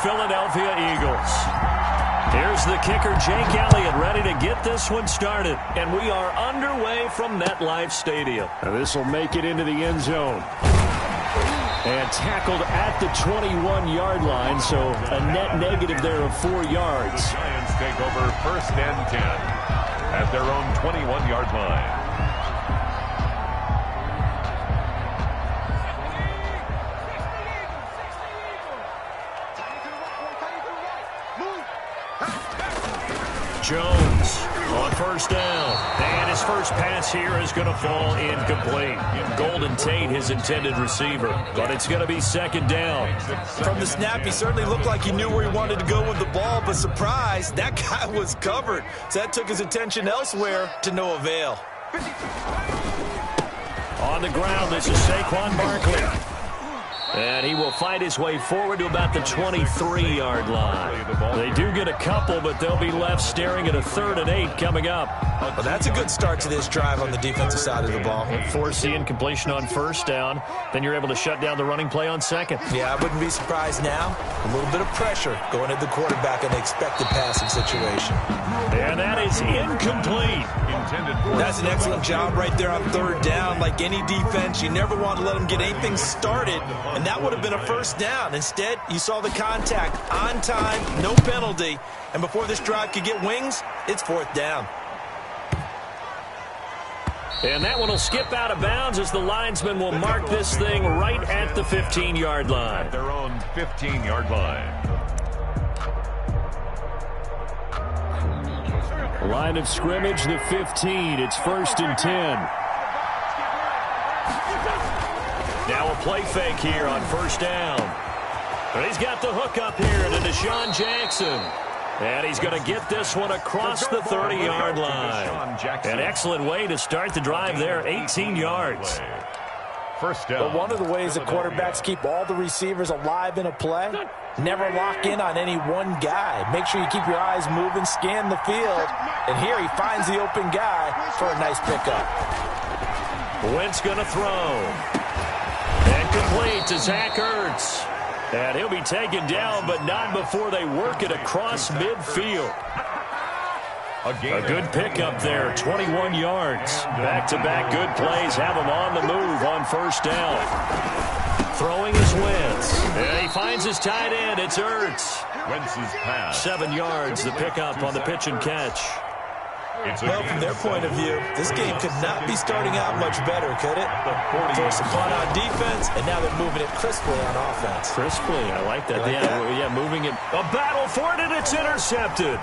Philadelphia Eagles. Here's the kicker, Jake Elliott, ready to get this one started. And we are underway from MetLife Stadium. Now this will make it into the end zone. And tackled at the 21-yard line, so a net negative there of 4 yards. The Giants take over 1st and 10 at their own 21-yard line. Jones on 1st down. And his first pass here is going to fall incomplete. Golden Tate, his intended receiver. But it's going to be 2nd down. From the snap, he certainly looked like he knew where he wanted to go with the ball, but surprise, that guy was covered. So that took his attention elsewhere to no avail. On the ground, this is Saquon Barkley. And he will fight his way forward to about the 23-yard line. They do get a couple, but they'll be left staring at a 3rd and 8 coming up. Well, that's a good start to this drive on the defensive side of the ball. Force the incompletion on 1st down. Then you're able to shut down the running play on 2nd. Yeah, I wouldn't be surprised now. A little bit of pressure going at the quarterback in the expected passing situation. And that is incomplete. That's an excellent job right there on 3rd down. Like any defense, you never want to let them get anything started. And that would have been a 1st down. Instead, you saw the contact on time, no penalty. And before this drive could get wings, it's 4th down. And that one will skip out of bounds as the linesman will mark this thing right at the 15-yard line. At their own 15-yard line. Line of scrimmage, the 15. It's 1st and 10. Now a play fake here on 1st down. But he's got the hook up here to Deshaun Jackson. And he's going to get this one across the 30-yard line. An excellent way to start the drive there, 18 yards. 1st down. But one of the ways the quarterbacks keep all the receivers alive in a play, never lock in on any one guy. Make sure you keep your eyes moving, scan the field. And here he finds the open guy for a nice pickup. Wentz going to throw. And complete to Zach Ertz. And he'll be taken down, but not before they work it across midfield. A good pickup there, 21 yards. Back-to-back good plays have him on the move on 1st down. Throwing is Wentz. And he finds his tight end. It's Ertz. Wentz's pass. 7 yards, the pickup on the pitch and catch. Well, from their point of view, this game could not be starting out much better, could it? Force a punt on defense, and now they're moving it crisply on offense. Crisply, I like that. Yeah, moving it. A battle for it, and it's intercepted.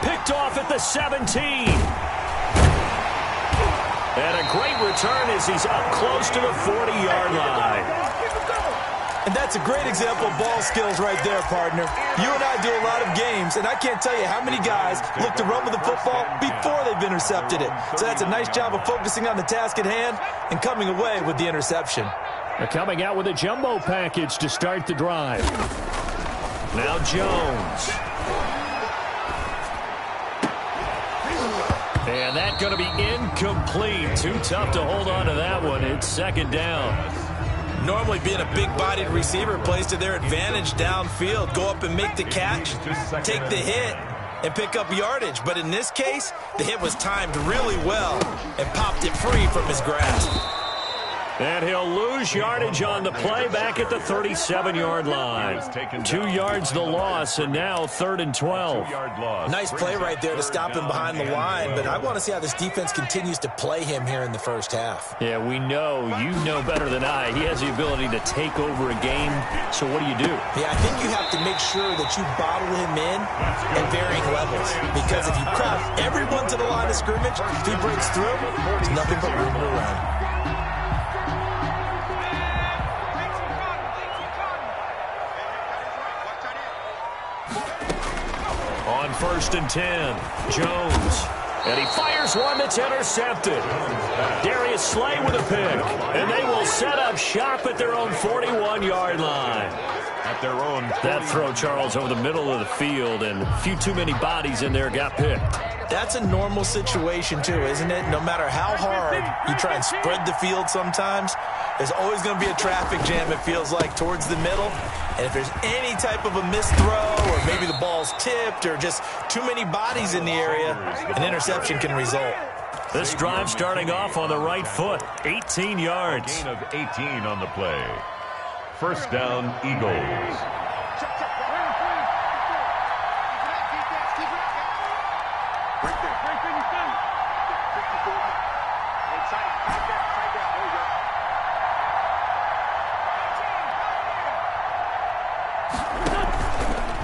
Picked off at the 17. And a great return as he's up close to the 40-yard line. And that's a great example of ball skills right there, partner. You and I do a lot of games, and I can't tell you how many guys look to run with the football before they've intercepted it. So that's a nice job of focusing on the task at hand and coming away with the interception. They're coming out with a jumbo package to start the drive. Now Jones. And that's going to be incomplete. Too tough to hold on to that one. It's 2nd down. Normally being a big-bodied receiver plays to their advantage downfield. Go up and make the catch, take the hit, and pick up yardage. But in this case, the hit was timed really well and popped it free from his grasp. And he'll lose yardage on the play back at the 37-yard line. 2 yards the loss, and now 3rd and 12. Nice play right there to stop him behind the line, but I want to see how this defense continues to play him here in the 1st half. Yeah, we know. You know better than I. He has the ability to take over a game, so what do you do? Yeah, I think you have to make sure that you bottle him in at varying levels, because if you crowd everyone to the line of scrimmage, if he breaks through, there's nothing but room to run. On 1st and 10, Jones. And he fires one that's intercepted. Darius Slay with a pick. And they will set up shop at their own 41-yard line. at their own. That throw, Charles, over the middle of the field, and a few too many bodies in there got picked. That's a normal situation, too, isn't it? No matter how hard you try and spread the field sometimes, there's always going to be a traffic jam, it feels like, towards the middle. And if there's any type of a missed throw, or maybe the ball's tipped, or just too many bodies in the area, an interception can result. This drive starting off on the right foot, 18 yards. Gain of 18 on the play. First down, Eagles.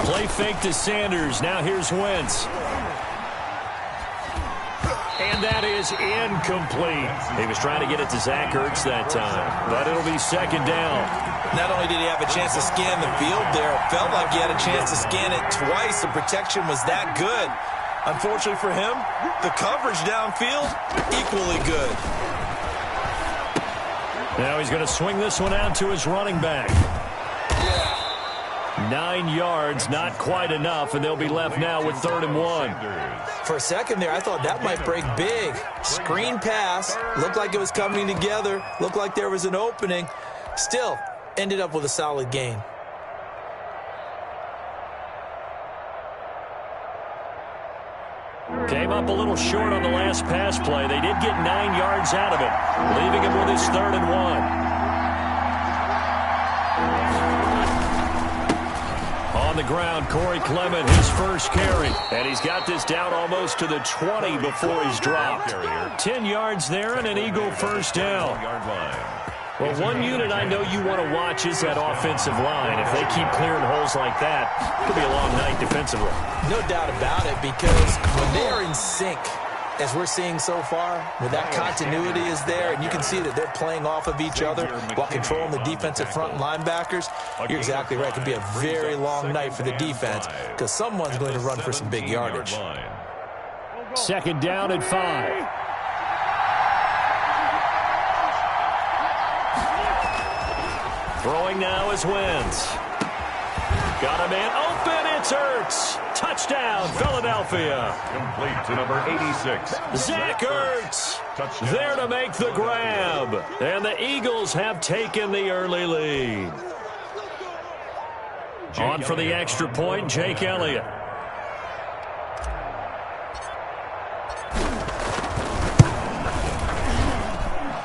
Play fake to Sanders. Now here's Wentz. And that is incomplete. He was trying to get it to Zach Ertz that time, but it'll be second down. Not only did he have a chance to scan the field there, it felt like he had a chance to scan it twice. The protection was that good. Unfortunately for him, the coverage downfield, equally good. Now he's going to swing this one out to his running back. 9 yards, not quite enough, and they'll be left now with 3rd and 1. For a second there, I thought that might break big. Screen pass, looked like it was coming together, looked like there was an opening. Still, ended up with a solid gain. Came up a little short on the last pass play. They did get 9 yards out of it, leaving him with his 3rd and 1. On the ground, Corey Clement, his first carry. And he's got this down almost to the 20 before he's dropped. 10 yards there and an Eagle first down. Well, one unit I know you want to watch is that offensive line. If they keep clearing holes like that, it could be a long night defensively. No doubt about it, because when they are in sync, as we're seeing so far, when that continuity is there, and you can see that they're playing off of each other while controlling the defensive front linebackers, you're exactly right. It could be a very long night for the defense because someone's going to run for some big yardage. Second down and 5. Throwing now is Wentz. Got a man open. It's Ertz. Touchdown, Philadelphia. Complete to number 86. Zach Ertz there to make the grab. And the Eagles have taken the early lead. On for the extra point, Jake Elliott.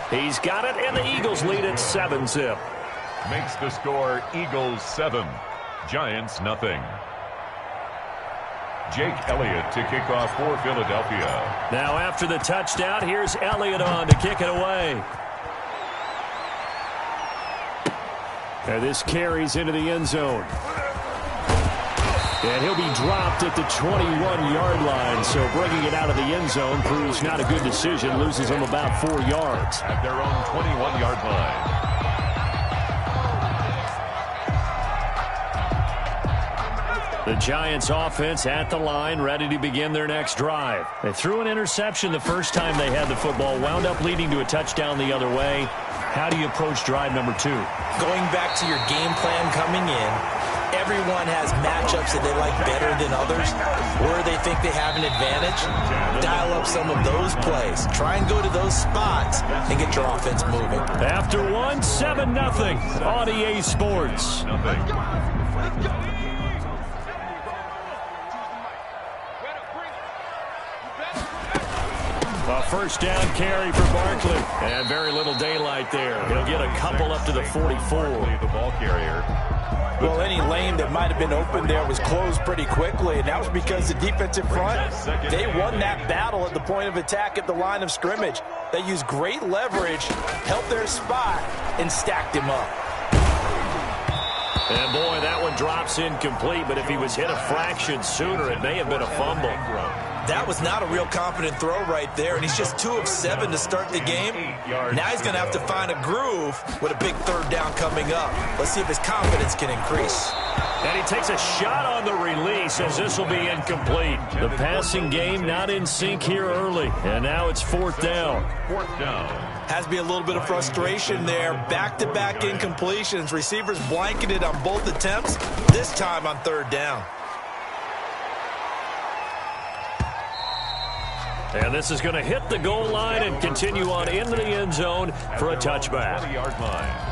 He's got it, and the Eagles lead at 7-zip. Makes the score Eagles 7, Giants nothing. Jake Elliott to kick off for Philadelphia. Now after the touchdown, here's Elliott on to kick it away. And this carries into the end zone. And he'll be dropped at the 21-yard line, so bringing it out of the end zone proves not a good decision, loses him about 4 yards. At their own 21-yard line. The Giants offense at the line, ready to begin their next drive. They threw an interception the first time they had the football, wound up leading to a touchdown the other way. How do you approach drive number 2? Going back to your game plan coming in, everyone has matchups that they like better than others, where they think they have an advantage. Dial up some of those plays. Try and go to those spots and get your offense moving. After 1, 7-0 on EA Sports. A first down carry for Barkley. And very little daylight there. He'll get a couple up to the 44. The ball carrier. Well, any lane that might have been open there was closed pretty quickly, and that was because the defensive front, they won that battle at the point of attack at the line of scrimmage. They used great leverage, held their spot, and stacked him up. And boy, that one drops incomplete, but if he was hit a fraction sooner, it may have been a fumble. That was not a real confident throw right there, and he's just 2 of 7 to start the game. Now he's going to have to find a groove with a big third down coming up. Let's see if his confidence can increase. And he takes a shot on the release as this will be incomplete. The passing game not in sync here early, and now it's 4th down. 4th down. Has to be a little bit of frustration there. Back-to-back incompletions. Receivers blanketed on both attempts, this time on third down. And this is going to hit the goal line and continue on into the end zone for a touchback. 20-yard line.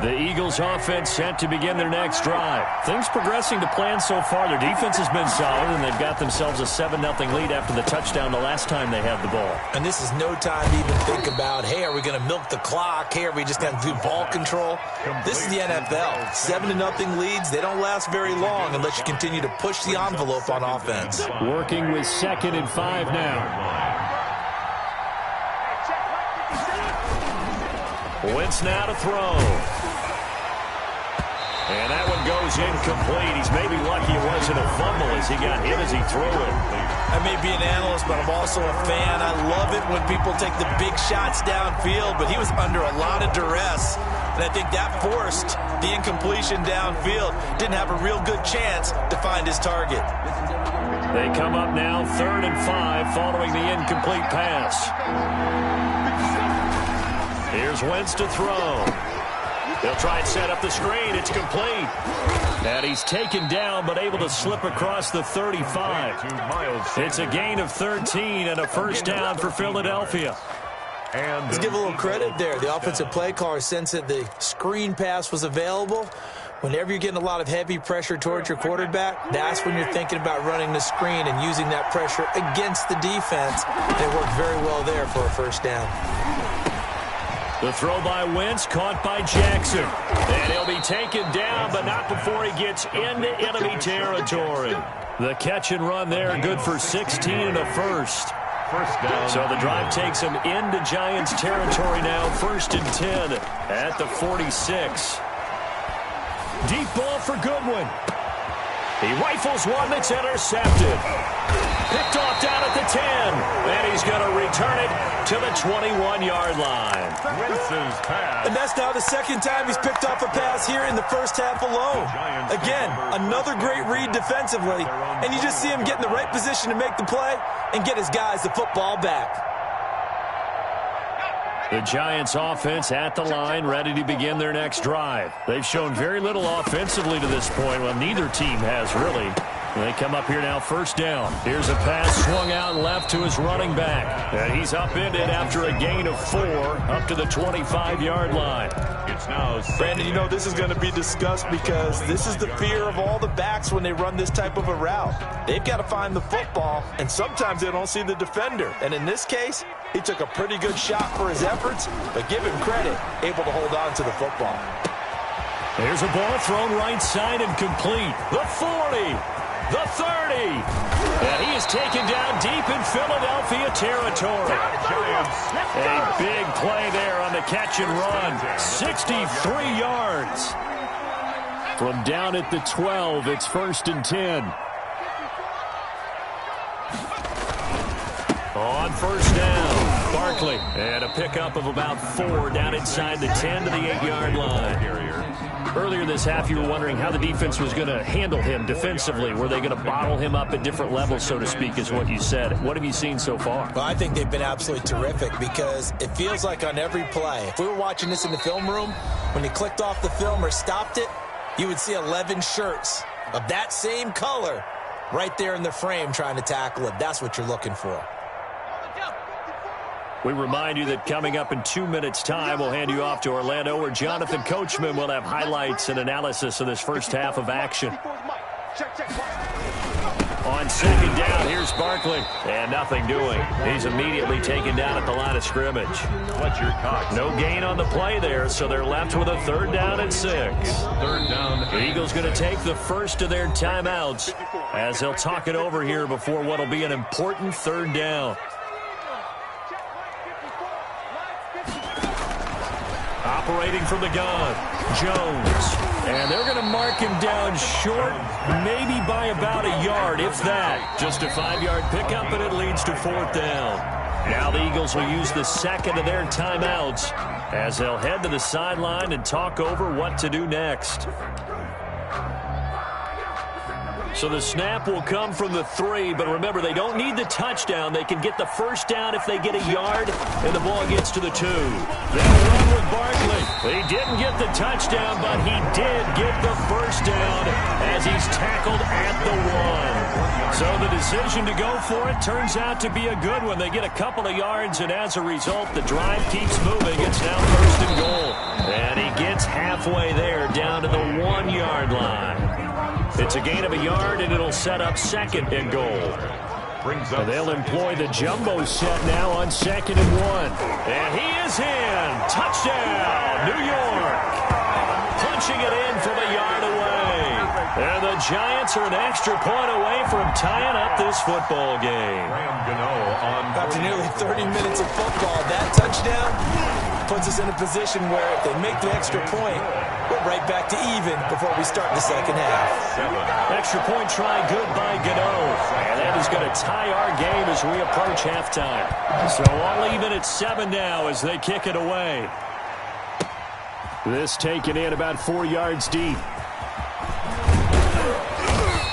The Eagles offense set to begin their next drive. Things progressing to plan so far. Their defense has been solid, and they've got themselves a 7-0 lead after the touchdown the last time they had the ball. And this is no time to even think about, hey, are we going to milk the clock? Hey, are we just going to do ball control? This is the NFL. 7-0 leads, they don't last very long unless you continue to push the envelope on offense. Working with 2nd and 5 now. Wentz now to throw. And that one goes incomplete. He's maybe lucky it wasn't a fumble as he got hit as he threw it. I may be an analyst, but I'm also a fan. I love it when people take the big shots downfield, but he was under a lot of duress. And I think that forced the incompletion downfield. Didn't have a real good chance to find his target. They come up now 3rd and 5 following the incomplete pass. Here's Wentz to throw. They'll try and set up the screen. It's complete. And he's taken down but able to slip across the 35. It's a gain of 13 and a first down for Philadelphia. And let's give a little credit there. The offensive play caller sensed that the screen pass was available. Whenever you're getting a lot of heavy pressure towards your quarterback, that's when you're thinking about running the screen and using that pressure against the defense. And it worked very well there for a first down. The throw by Wentz, caught by Jackson. And he'll be taken down, but not before he gets into enemy territory. The catch and run there, good for 16 and a first. First down. So the drive takes him into Giants territory now, 1st and 10 at the 46. Deep ball for Goodwin. He rifles one that's intercepted. Picked off down at the 10. And he's going to return it to the 21-yard line. Wentz's pass. And that's now the second time he's picked off a pass here in the first half alone. Again, another great read defensively. And you just see him get in the right position to make the play and get his guys the football back. The Giants offense at the line, ready to begin their next drive. They've shown very little offensively to this point. Well, neither team has really. They come up here now, first down. Here's a pass swung out left to his running back. And he's upended after a gain of 4 up to the 25-yard line. It's now Brandon, you know this is going to be discussed because this is the fear of all the backs when they run this type of a route. They've got to find the football, and sometimes they don't see the defender. And in this case, he took a pretty good shot for his efforts, but give him credit, able to hold on to the football. There's a ball thrown right side and complete. The 40. The 30. And he is taken down deep in Philadelphia territory. A big play there on the catch and run. 63 yards. From down at the 12, it's 1st and 10. On first down, Barkley. And a pickup of about 4 down inside the 10 to the 8-yard line. Earlier this half, you were wondering how the defense was going to handle him defensively. Were they going to bottle him up at different levels, so to speak, is what you said. What have you seen so far? Well, I think they've been absolutely terrific because it feels like on every play, if we were watching this in the film room, when you clicked off the film or stopped it, you would see 11 shirts of that same color right there in the frame trying to tackle it. That's what you're looking for. We remind you that coming up in 2 minutes' time, we'll hand you off to Orlando, where Jonathan Coachman will have highlights and analysis of this first half of action. On second down, here's Barkley. And nothing doing. He's immediately taken down at the line of scrimmage. Fletcher Cox. No gain on the play there, so they're left with a 3rd down and 6. 3rd down. The Eagles going to take the first of their timeouts as they'll talk it over here before what will be an important 3rd down. Operating from the gun, Jones. And they're going to mark him down short, maybe by about a yard, if that. Just a 5-yard pickup, and it leads to 4th down. Now the Eagles will use the second of their timeouts as they'll head to the sideline and talk over what to do next. So the snap will come from the 3, but remember, they don't need the touchdown. They can get the first down if they get a yard, and the ball gets to the 2. They'll run with Barkley. He didn't get the touchdown, but he did get the first down as he's tackled at the 1. So the decision to go for it turns out to be a good one. They get a couple of yards, and as a result, the drive keeps moving. It's now 1st and goal. And he gets halfway there, down to the 1-yard line. It's a gain of a yard, and it'll set up 2nd and goal. And they'll employ the jumbo set now on 2nd and 1. And he is in. Touchdown, New York. Punching it in from a yard away. And the Giants are an extra point away from tying up this football game. After nearly 30 minutes of football, that touchdown puts us in a position where if they make the extra point, we're right back to even before we start the second half. Extra point try good by Gano. And that is going to tie our game as we approach halftime. So all even at 7 now as they kick it away. This taken in about 4 yards deep.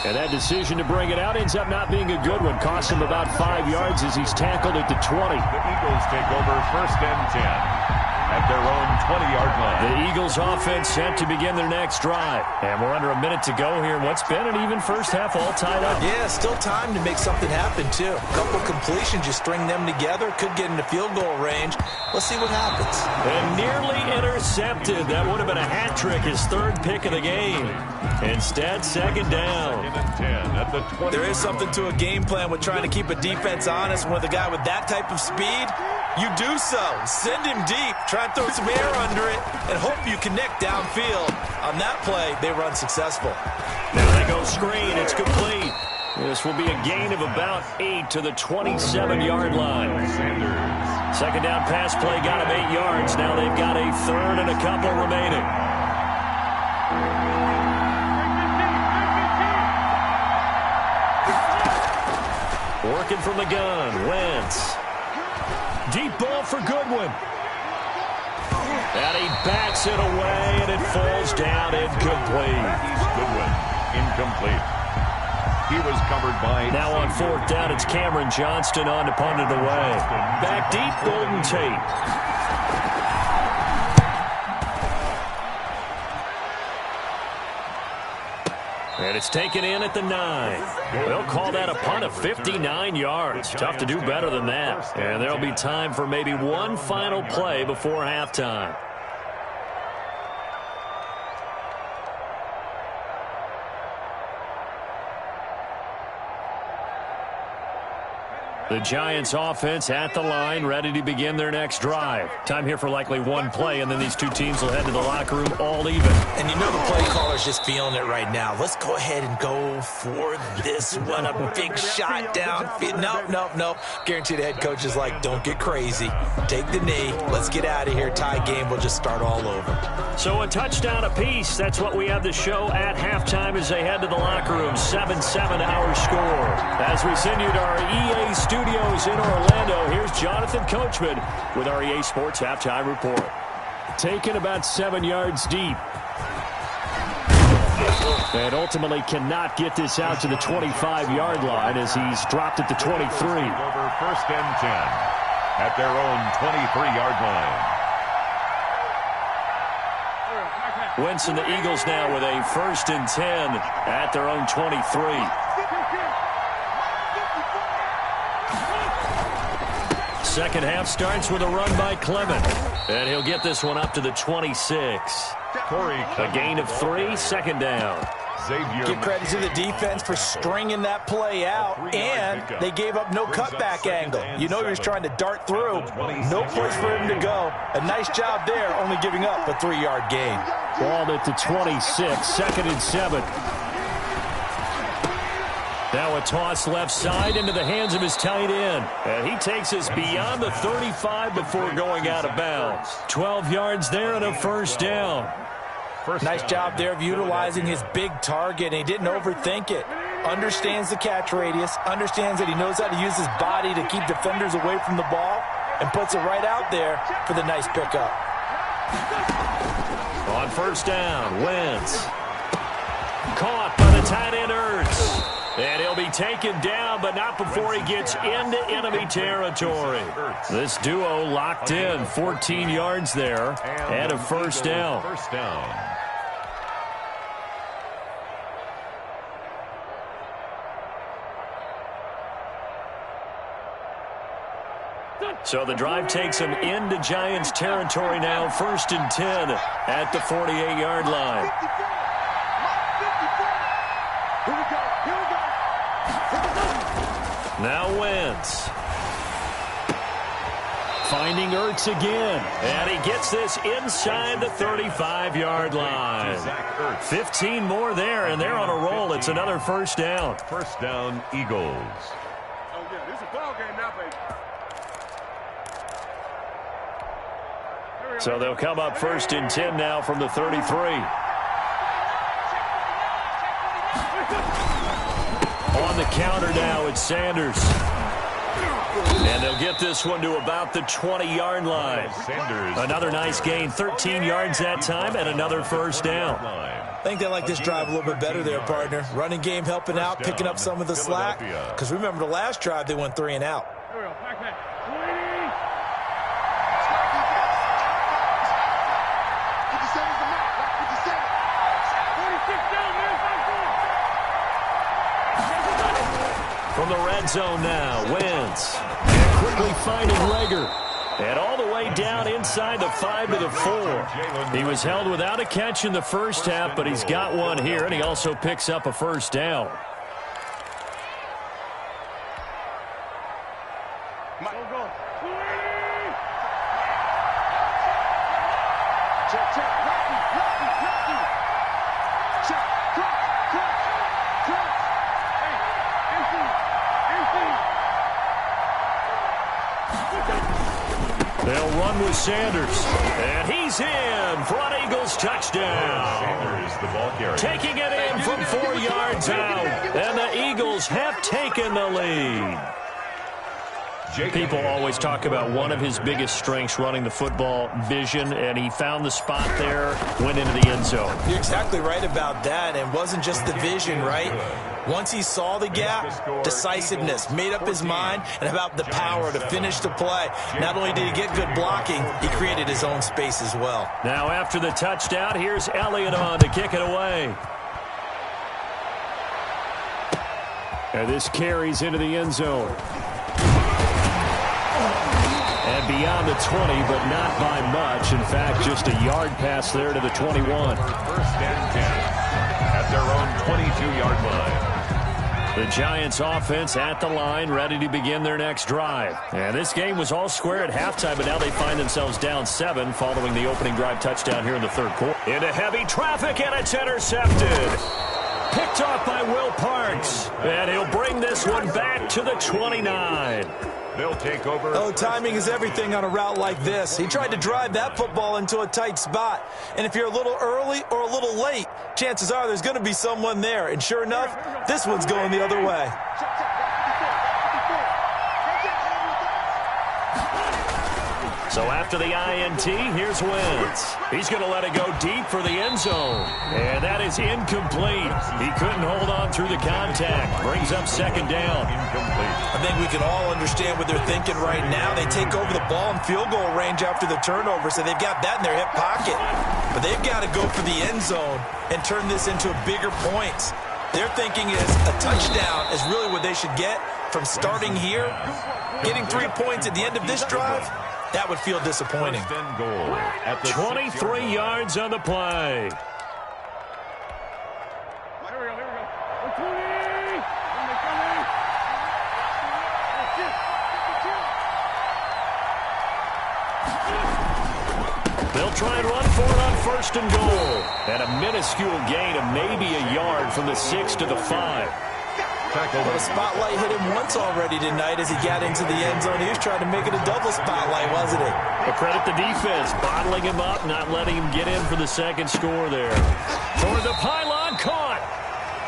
And that decision to bring it out ends up not being a good one. Costs him about 5 yards as he's tackled at the 20. The Eagles take over 1st and 10. At their own 20-yard line. The Eagles offense set to begin their next drive. And we're under a minute to go here in what's been an even first half, all tied up. Yeah, still time to make something happen, too. A couple completions, you string them together, could get into field goal range. Let's see what happens. And nearly intercepted. That would have been a hat trick, his 3rd pick of the game. Instead, 2nd down. At the 20. There is something to a game plan with trying to keep a defense honest. With a guy with that type of speed, you do so. Send him deep. Try and throw some air under it and hope you connect downfield. On that play, they run successful. Now they go screen. It's complete. This will be a gain of about 8 to the 27-yard line. Sanders. 2nd down pass play got him 8 yards. Now they've got a 3rd and a couple remaining. Working from the gun, Wentz. Deep ball for Goodwin. And he bats it away, and it falls down incomplete. Goodwin, incomplete. He was covered by... Now on 4th down, it's Cameron Johnston on to punt it away. Back deep, Golden Tate. And it's taken in at the 9. They'll call that a punt of 59 yards. Tough to do better than that. And there'll be time for maybe one final play before halftime. The Giants offense at the line, ready to begin their next drive. Time here for likely one play, and then these two teams will head to the locker room all even. And you know the play caller's just feeling it right now. Let's go ahead and go for this one. A big shot downfield. Nope. Guaranteed the head coach is like, don't get crazy. Take the knee. Let's get out of here. Tie game. We'll just start all over. So a touchdown apiece. That's what we have to show at halftime as they head to the locker room. 7-7 our score. As we send you to our EA studios in Orlando, here's Jonathan Coachman with our EA Sports Halftime Report. Taken about 7 yards deep. And ultimately cannot get this out to the 25-yard line as he's dropped at the 23. Over 1st and 10 at their own 23-yard line. Wentz and the Eagles now with a 1st and 10 at their own 23. Second half starts with a run by Clement. And he'll get this one up to the 26. A gain of 3, 2nd down. Give credit to the defense for stringing that play out, and they gave up no cutback angle. You know he was trying to dart through. No place for him to go. A nice job there, only giving up a 3-yard gain. Ball at the 26, 2nd and 7. Now a toss left side into the hands of his tight end. And he takes us beyond the 35 before going out of bounds. 12 yards there and a 1st down. Nice job there of utilizing his big target, and he didn't overthink it. Understands the catch radius, understands that he knows how to use his body to keep defenders away from the ball, and puts it right out there for the nice pickup. On 1st down, Wentz. Caught by the tight end, Ertz. And he'll be taken down, but not before he gets into enemy territory. This duo locked in, 14 yards there, and a first down. So the drive takes him into Giants territory now, 1st and 10 at the 48-yard line. Now Wentz. Finding Ertz again. And he gets this inside the 35-yard line. 15 more there, and they're on a roll. It's another first down. First down, Eagles. Oh, yeah, this is a ball game now, baby. So they'll come up 1st and 10 now from the 33. On the counter now, it's Sanders. And they'll get this one to about the 20-yard line. Another nice gain, 13 yards that time, and another first down. I think they like this drive a little bit better there, partner. Running game helping out, picking up some of the slack. Because remember the last drive, they went 3 and out. Here we go, back. From the red zone now, Wentz. And quickly finding Rager. And all the way down inside the 5 to the 4. He was held without a catch in the first half, but he's got one here, and he also picks up a first down. They'll run with Sanders. And he's in for an Eagles touchdown. Sanders, the ball carrier. Taking it in from 4 yards out. And the Eagles have taken the lead. People always talk about one of his biggest strengths, running the football, vision, and he found the spot there, went into the end zone. You're exactly right about that. It wasn't just the vision, right? Once he saw the gap, decisiveness, made up his mind, and about the power to finish the play. Not only did he get good blocking, he created his own space as well. Now after the touchdown, here's Elliott on to kick it away. And this carries into the end zone. And beyond the 20, but not by much. In fact, just a yard pass there to the 21. 1st and 10 at their own 22-yard line. The Giants offense at the line, ready to begin their next drive. And this game was all square at halftime, but now they find themselves down 7 following the opening drive touchdown here in the third quarter. Into heavy traffic, and it's intercepted. Picked off by Will Parks. And he'll bring this one back to the 29. They'll take over. Oh, timing is everything on a route like this. He tried to drive that football into a tight spot. And if you're a little early or a little late, chances are there's going to be someone there. And sure enough, this one's going the other way. So after the INT, here's Wentz. He's going to let it go deep for the end zone. And that is incomplete. He couldn't hold on through the contact. Brings up 2nd down. Incomplete. I think we can all understand what they're thinking right now. They take over the ball in field goal range after the turnover, so they've got that in their hip pocket. But they've got to go for the end zone and turn this into bigger points. Their thinking is a touchdown is really what they should get from starting here. Getting 3 points at the end of this drive, that would feel disappointing. 23 yards on the play. Here we go. They'll try and run for it on 1st and goal. And a minuscule gain of maybe a yard from the 6 to the 5. Well, the spotlight hit him once already tonight as he got into the end zone. He was trying to make it a double spotlight, wasn't he? But credit the defense, bottling him up, not letting him get in for the second score there. Toward the pylon, caught.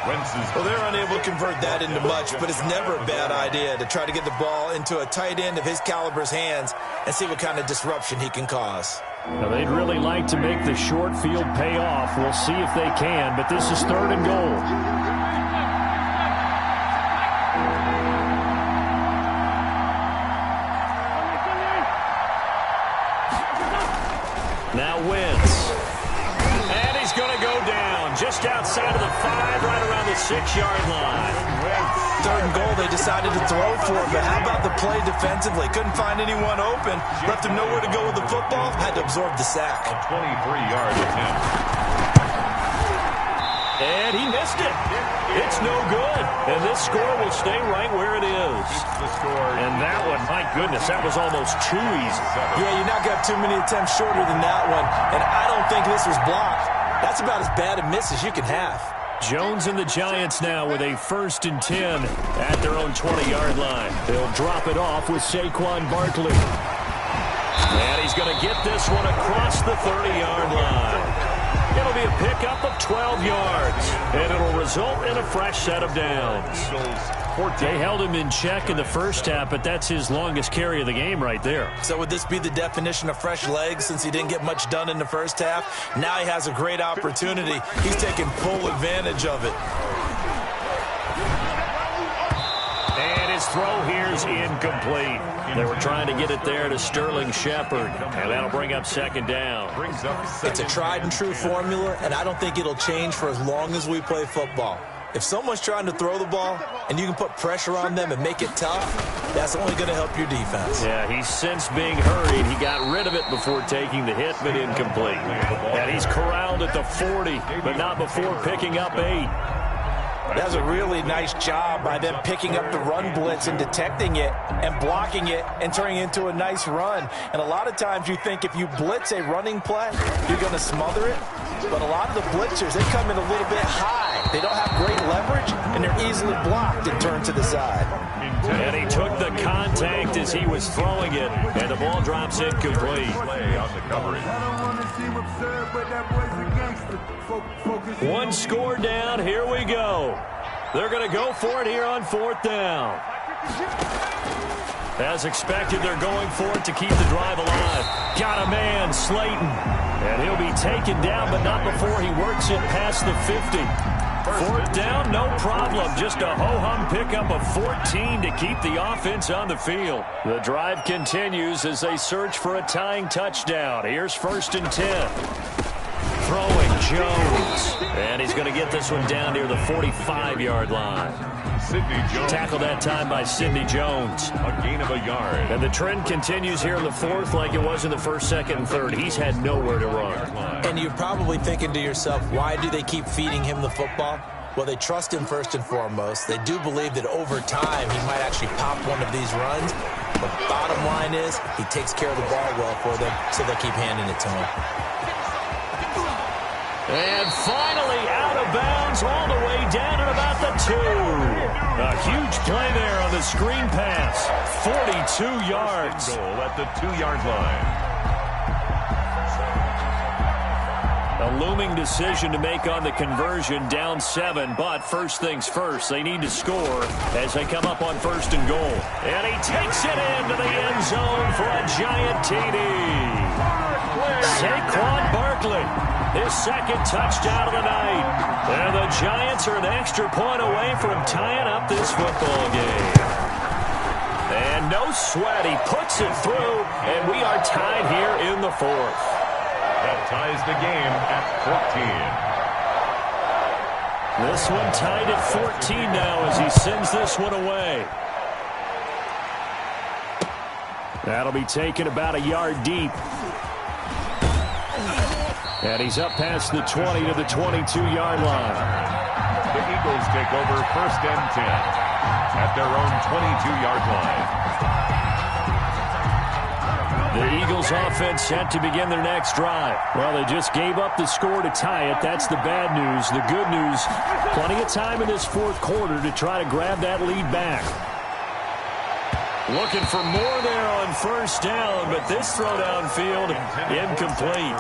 Well, they're unable to convert that into much, but it's never a bad idea to try to get the ball into a tight end of his caliber's hands and see what kind of disruption he can cause. Now, they'd really like to make the short field pay off. We'll see if they can, but this is 3rd and goal. Now Giantz. And he's going to go down just outside of the 5, right around the 6-yard line. 3rd and goal, they decided to throw for him, but how about the play defensively? Couldn't find anyone open. Left him nowhere to go with the football. Had to absorb the sack. A 23-yard attempt. And he missed it. It's no good. And this score will stay right where it is. The score. And that one, my goodness, that was almost too easy. Yeah, you're not going to have too many attempts shorter than that one. And I don't think this was blocked. That's about as bad a miss as you can have. Jones and the Giants now with a 1st and 10 at their own 20-yard line. They'll drop it off with Saquon Barkley. And he's going to get this one across the 30-yard line. It'll be a pickup of 12 yards, and it'll result in a fresh set of downs. They held him in check in the first half, but that's his longest carry of the game right there. So would this be the definition of fresh legs since he didn't get much done in the first half? Now he has a great opportunity. He's taking full advantage of it. And his throw here's incomplete. They were trying to get it there to Sterling Shepard, and that'll bring up 2nd down. It's a tried-and-true formula, and I don't think it'll change for as long as we play football. If someone's trying to throw the ball and you can put pressure on them and make it tough, that's only going to help your defense. Yeah, he's since being hurried. He got rid of it before taking the hit, but incomplete. And he's corralled at the 40, but not before picking up 8. That's a really nice job by them picking up the run blitz and detecting it and blocking it and turning it into a nice run. And a lot of times you think if you blitz a running play, you're going to smother it. But a lot of the blitzers, they come in a little bit high. They don't have great leverage, and they're easily blocked and turned to the side. And he took the contact as he was throwing it, and the ball drops incomplete. On the coverage. One score down. Here we go. They're going to go for it here on 4th down. As expected, they're going for it to keep the drive alive. Got a man, Slayton. And he'll be taken down, but not before he works it past the 50. 4th down, no problem. Just a ho-hum pickup of 14 to keep the offense on the field. The drive continues as they search for a tying touchdown. Here's 1st and 10. Throwing Jones. And he's going to get this one down near the 45-yard line. Sidney Jones. Tackled that time by Sidney Jones. A gain of a yard. And the trend continues here in the 4th like it was in the 1st, 2nd, and 3rd. He's had nowhere to run. And you're probably thinking to yourself, why do they keep feeding him the football? Well, they trust him first and foremost. They do believe that over time he might actually pop one of these runs. But bottom line is he takes care of the ball well for them, so they'll keep handing it to him. And finally out of bounds all the way down at about the 2. A huge play there on the screen pass. 42 yards. Goal at the 2-yard line. A looming decision to make on the conversion, down 7, but first things first, they need to score as they come up on 1st and goal. And he takes it into the end zone for a giant TD. Saquon Barkley, his 2nd touchdown of the night. And the Giants are an extra point away from tying up this football game. And no sweat, he puts it through, and we are tied here in the 4th. That ties the game at 14. This one tied at 14 now as he sends this one away. That'll be taken about a yard deep. And he's up past the 20 to the 22-yard line. The Eagles take over 1st and 10 at their own 22-yard line. The Eagles offense set to begin their next drive. Well, they just gave up the score to tie it. That's the bad news. The good news, plenty of time in this 4th quarter to try to grab that lead back. Looking for more there on 1st down, but this throw downfield incomplete.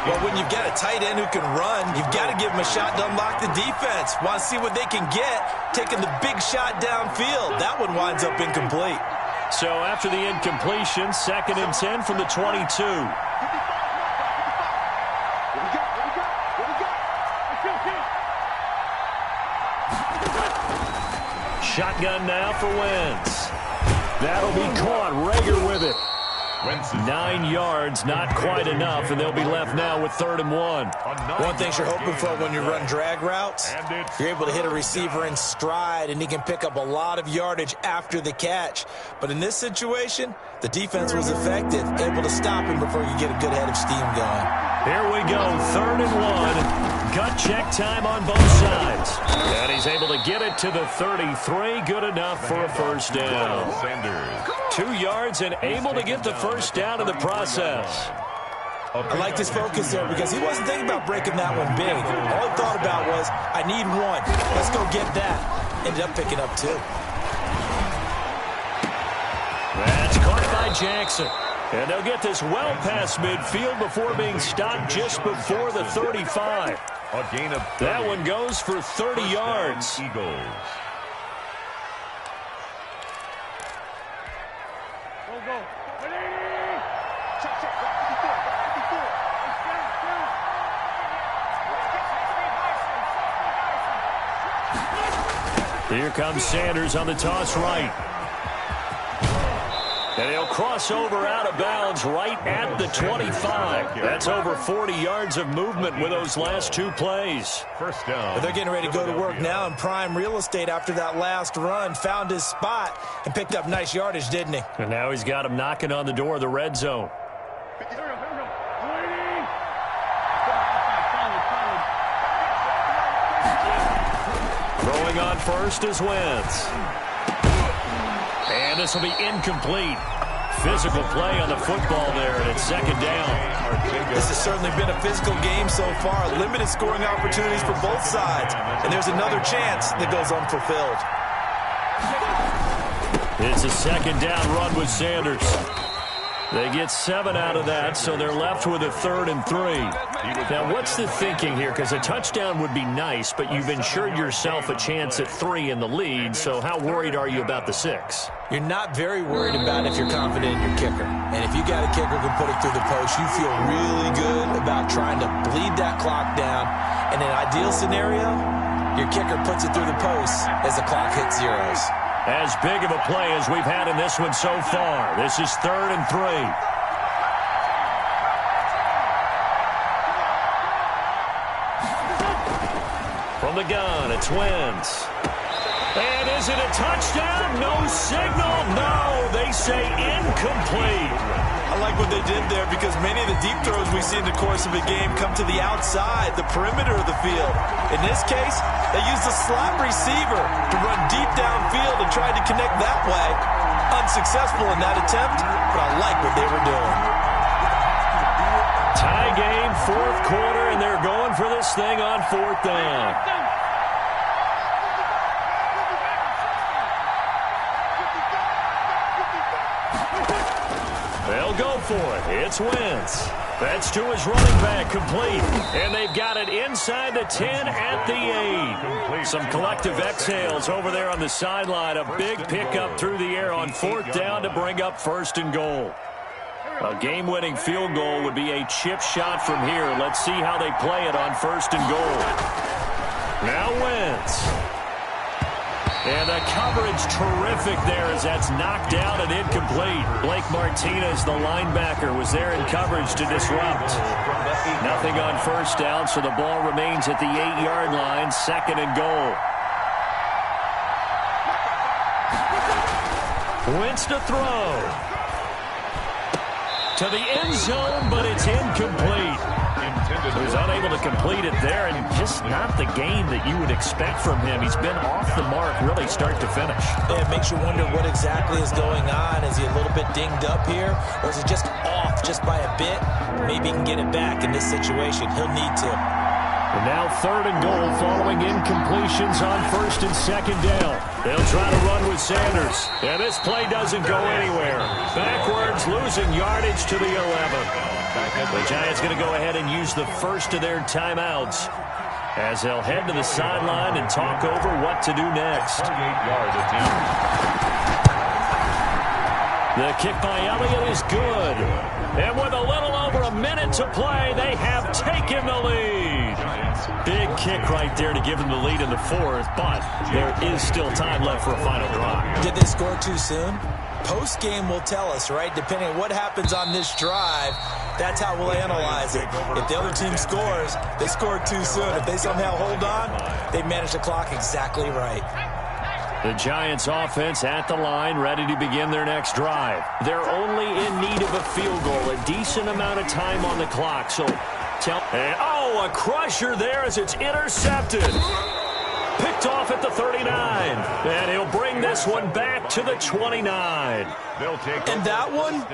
Well, when you've got a tight end who can run, you've got to give him a shot to unlock the defense. Want to see what they can get, taking the big shot downfield. That one winds up incomplete. So after the incompletion, 2nd and 10 from the 22. Shotgun now for Wentz. That'll be caught. Rager with it. 9 yards, not quite enough, and they'll be left now with 3rd and 1. One thing you're hoping for when you run drag routes, you're able to hit a receiver in stride, and he can pick up a lot of yardage after the catch. But in this situation, the defense was effective, able to stop him before you get a good head of steam going. Here we go, 3rd and 1. Gut check time on both sides. And he's able to get it to the 33. Good enough for a first down. 2 yards and able to get the first down in the process. I liked his focus there because he wasn't thinking about breaking that one big. All he thought about was, I need 1. Let's go get that. Ended up picking up 2. That's caught by Jackson. And they'll get this well past midfield before being stopped just before the 35. A gain of 30. That one goes for 30 yards. Eagles. Go. Here comes Sanders on the toss right. And he'll cross over out of bounds right at the 25. That's over 40 yards of movement with those last 2 plays. First down. But they're getting ready to go to work now in prime real estate after that last run. Found his spot and picked up nice yardage, didn't he? And now he's got him knocking on the door of the red zone. Throwing on first is Wentz. And this will be incomplete. Physical play on the football there, and it's 2nd down. This has certainly been a physical game so far. Limited scoring opportunities for both sides. And there's another chance that goes unfulfilled. It's a 2nd down run with Sanders. They get 7 out of that, so they're left with a 3rd and 3. Now, what's the thinking here? Because a touchdown would be nice, but you've insured yourself a chance at 3 in the lead, so how worried are you about the 6? You're not very worried about if you're confident in your kicker. And if you got a kicker who can put it through the post, you feel really good about trying to bleed that clock down. In an ideal scenario, your kicker puts it through the post as the clock hits zeros. As big of a play as we've had in this one so far. This is 3rd and 3. From the gun, it's Wentz. And is it a touchdown? No signal. No, they say incomplete. I like what they did there because many of the deep throws we see in the course of a game come to the outside, the perimeter of the field. In this case, they used a slot receiver to run deep downfield and tried to connect that way. Unsuccessful in that attempt, but I like what they were doing. Tie game, 4th quarter, and they're going for this thing on 4th down. They'll go for it. It's Wentz. That's to his running back, complete. And they've got it inside the 10 at the 8. Some collective exhales over there on the sideline. A big pickup through the air on 4th down to bring up 1st and goal. A game-winning field goal would be a chip shot from here. Let's see how they play it on 1st and goal. Now Wentz. And the coverage terrific there as that's knocked down and incomplete. Blake Martinez, the linebacker, was there in coverage to disrupt. Nothing on 1st down, so the ball remains at the 8-yard line, 2nd and goal. Wentz to throw. To the end zone, but it's incomplete. He was unable to complete it there, and just not the game that you would expect from him. He's been off the mark really start to finish. Yeah, it makes you wonder what exactly is going on. Is he a little bit dinged up here, or is it just off just by a bit? Maybe he can get it back in this situation. He'll need to. And now 3rd and goal following incompletions on 1st and 2nd down. They'll try to run with Sanders. And this play doesn't go anywhere. Backwards, losing yardage to the 11. The Giants going to go ahead and use the first of their timeouts as they'll head to the sideline and talk over what to do next. 28-yard attempt. The kick by Elliott is good. And with a little over a minute to play. They have taken the lead. Big kick right there to give them the lead in the fourth, but there is still time left for a final drive. Did they score too soon? Post-game will tell us, right? Depending on what happens on this drive, that's how we'll analyze it. If the other team scores, they scored too soon. If they somehow hold on, they manage the clock exactly right. The Giants offense at the line, ready to begin their next drive. They're only in need of a field goal, a decent amount of time on the clock. So, a crusher there as it's intercepted. Picked off at the 39. And he'll bring this one back to the 29. And that one,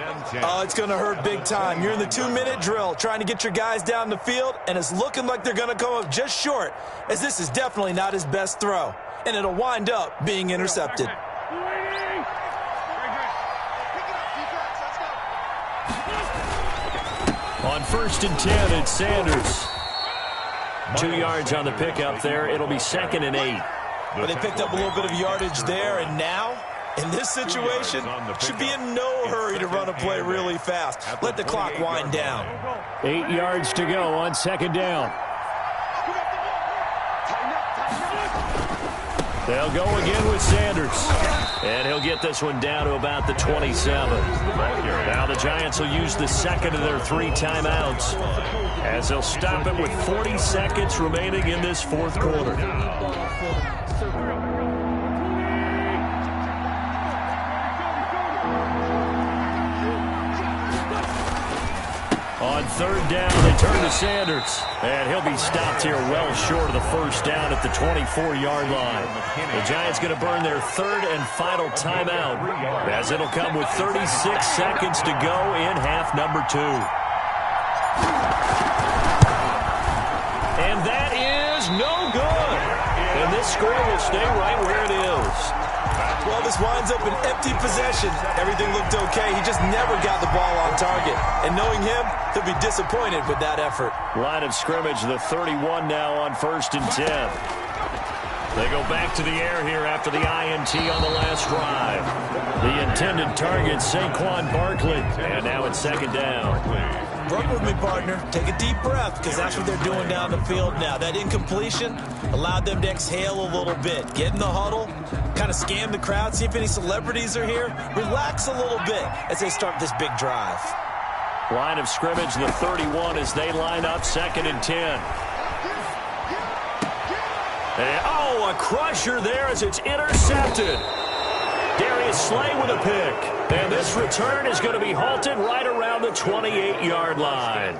it's going to hurt big time. You're in the 2-minute drill trying to get your guys down the field, and it's looking like they're going to come up just short, as this is definitely not his best throw. And it'll wind up being intercepted. On 1st and 10, it's Sanders. 2 yards on the pickup there. It'll be 2nd and 8. But they picked up a little bit of yardage there, and now, in this situation, should be in no hurry to run a play really fast. Let the clock wind down. 8 yards to go on 2nd down. They'll go again with Sanders. And he'll get this one down to about the 27. Now the Giants will use the second of their 3 timeouts as they'll stop it with 40 seconds remaining in this fourth quarter. On 3rd down, they turn to Sanders. And he'll be stopped here well short of the 1st down at the 24-yard line. The Giants going to burn their 3rd and final timeout as it'll come with 36 seconds to go in half number 2. And that is no good. And this score will stay right where it is. Well, this winds up an empty possession. Everything looked okay. He just never got the ball on target. And knowing him, he'll be disappointed with that effort. Line of scrimmage, the 31 now on 1st and 10. They go back to the air here after the INT on the last drive. The intended target, Saquon Barkley. And now it's 2nd down. Work with me, partner. Take a deep breath, because that's what they're doing down the field now. That incompletion allowed them to exhale a little bit. Get in the huddle, kind of scan the crowd, see if any celebrities are here. Relax a little bit as they start this big drive. Line of scrimmage, the 31 as they line up, 2nd and 10. And, a crusher there as it's intercepted. Darius Slay with a pick. And this return is going to be halted right around the 28-yard line.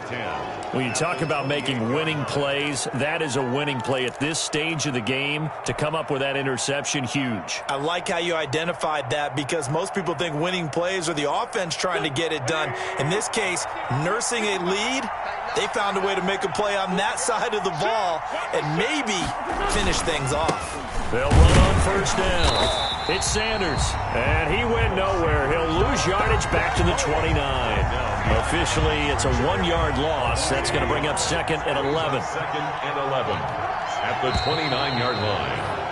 When you talk about making winning plays, that is a winning play at this stage of the game. To come up with that interception, huge. I like how you identified that, because most people think winning plays are the offense trying to get it done. In this case, nursing a lead, they found a way to make a play on that side of the ball and maybe finish things off. They'll run on 1st down. It's Sanders, and he went nowhere. He'll lose yardage back to the 29. Officially, it's a 1-yard loss. That's going to bring up 2nd and 11. 2nd and 11 at the 29-yard line.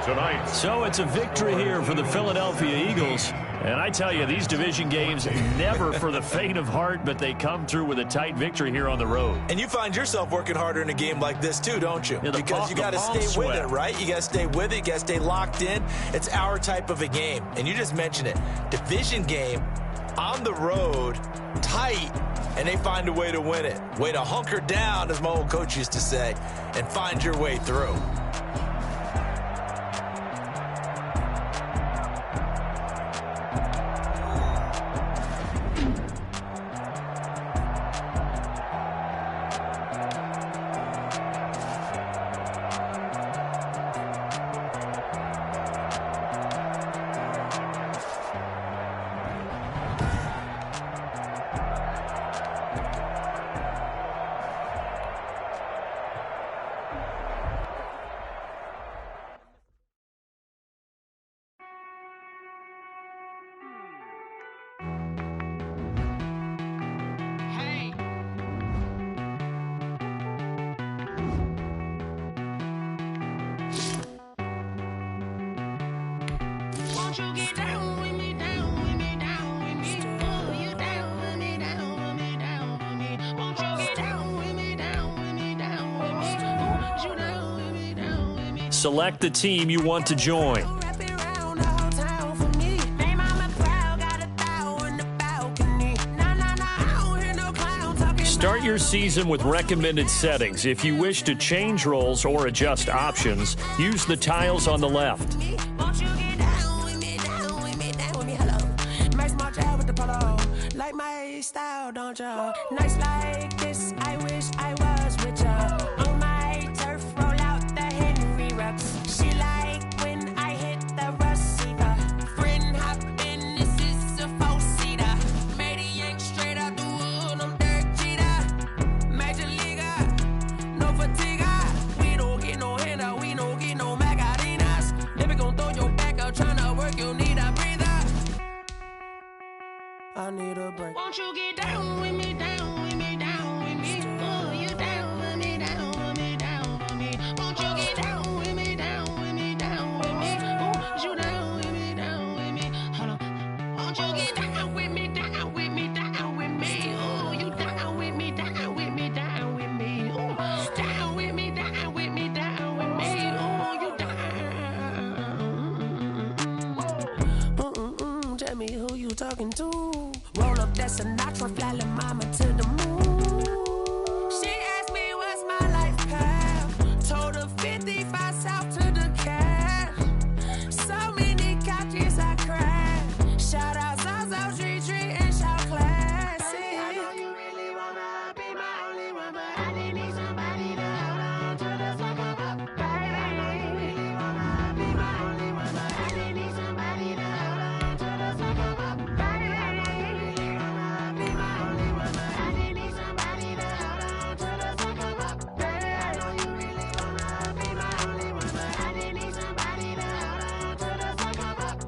Tonight. So it's a victory here for the Philadelphia Eagles. And I tell you, these division games, never for the faint of heart, but they come through with a tight victory here on the road. And you find yourself working harder in a game like this too, don't you? Yeah, because you got to stay with it, right? You got to stay with it. You got to stay locked in. It's our type of a game. And you just mentioned it. Division game, on the road, tight, and they find a way to win it. Way to hunker down, as my old coach used to say, and find your way through. select the team you want to join. Start your season with recommended settings. If you wish to change roles or adjust options, use the tiles on the left. Like my style, don't you? Nights like this, I wish I was with you. On my turf, roll out the Henry rocks. She like when I hit the receiver. Friend hop in, this is a four-seater. Made a yank straight out the wood, I'm Derek Jeter. Major leaguer, no fatigue. We don't get no handout, we don't get no Magarinas. Never gon' throw your back out, tryna work, you need a breather. I need a break. Won't you get down with me, down with me, down with me? Oh, you down with me, down with me, down with me. Won't you get down with me, down with me, down with me? Oh, you down with me, down with me. Hold on. Won't you get down with me, down with me, down with me? Oh, you down with me, down with me, down with me. Oh, down with me, down with me, down with me. Oh, you down. Tell me who you talking to. Roll up that Sinatra, fly la mama to the moon. She asked me what's my life path. Told her 55 south to the cash. So many couches I crashed. Shout out South Street and shout classy. I know you really wanna be my only one, but I didn't need somebody to hold on to the second up. Baby, I know you really wanna be my only one, but I didn't need somebody to hold on to the second up. Baby, I know you really wanna be my only one, but I didn't need somebody to hold on to the second up. Baby, I know you really wanna be my only one, but I didn't need somebody to hold on to the second up.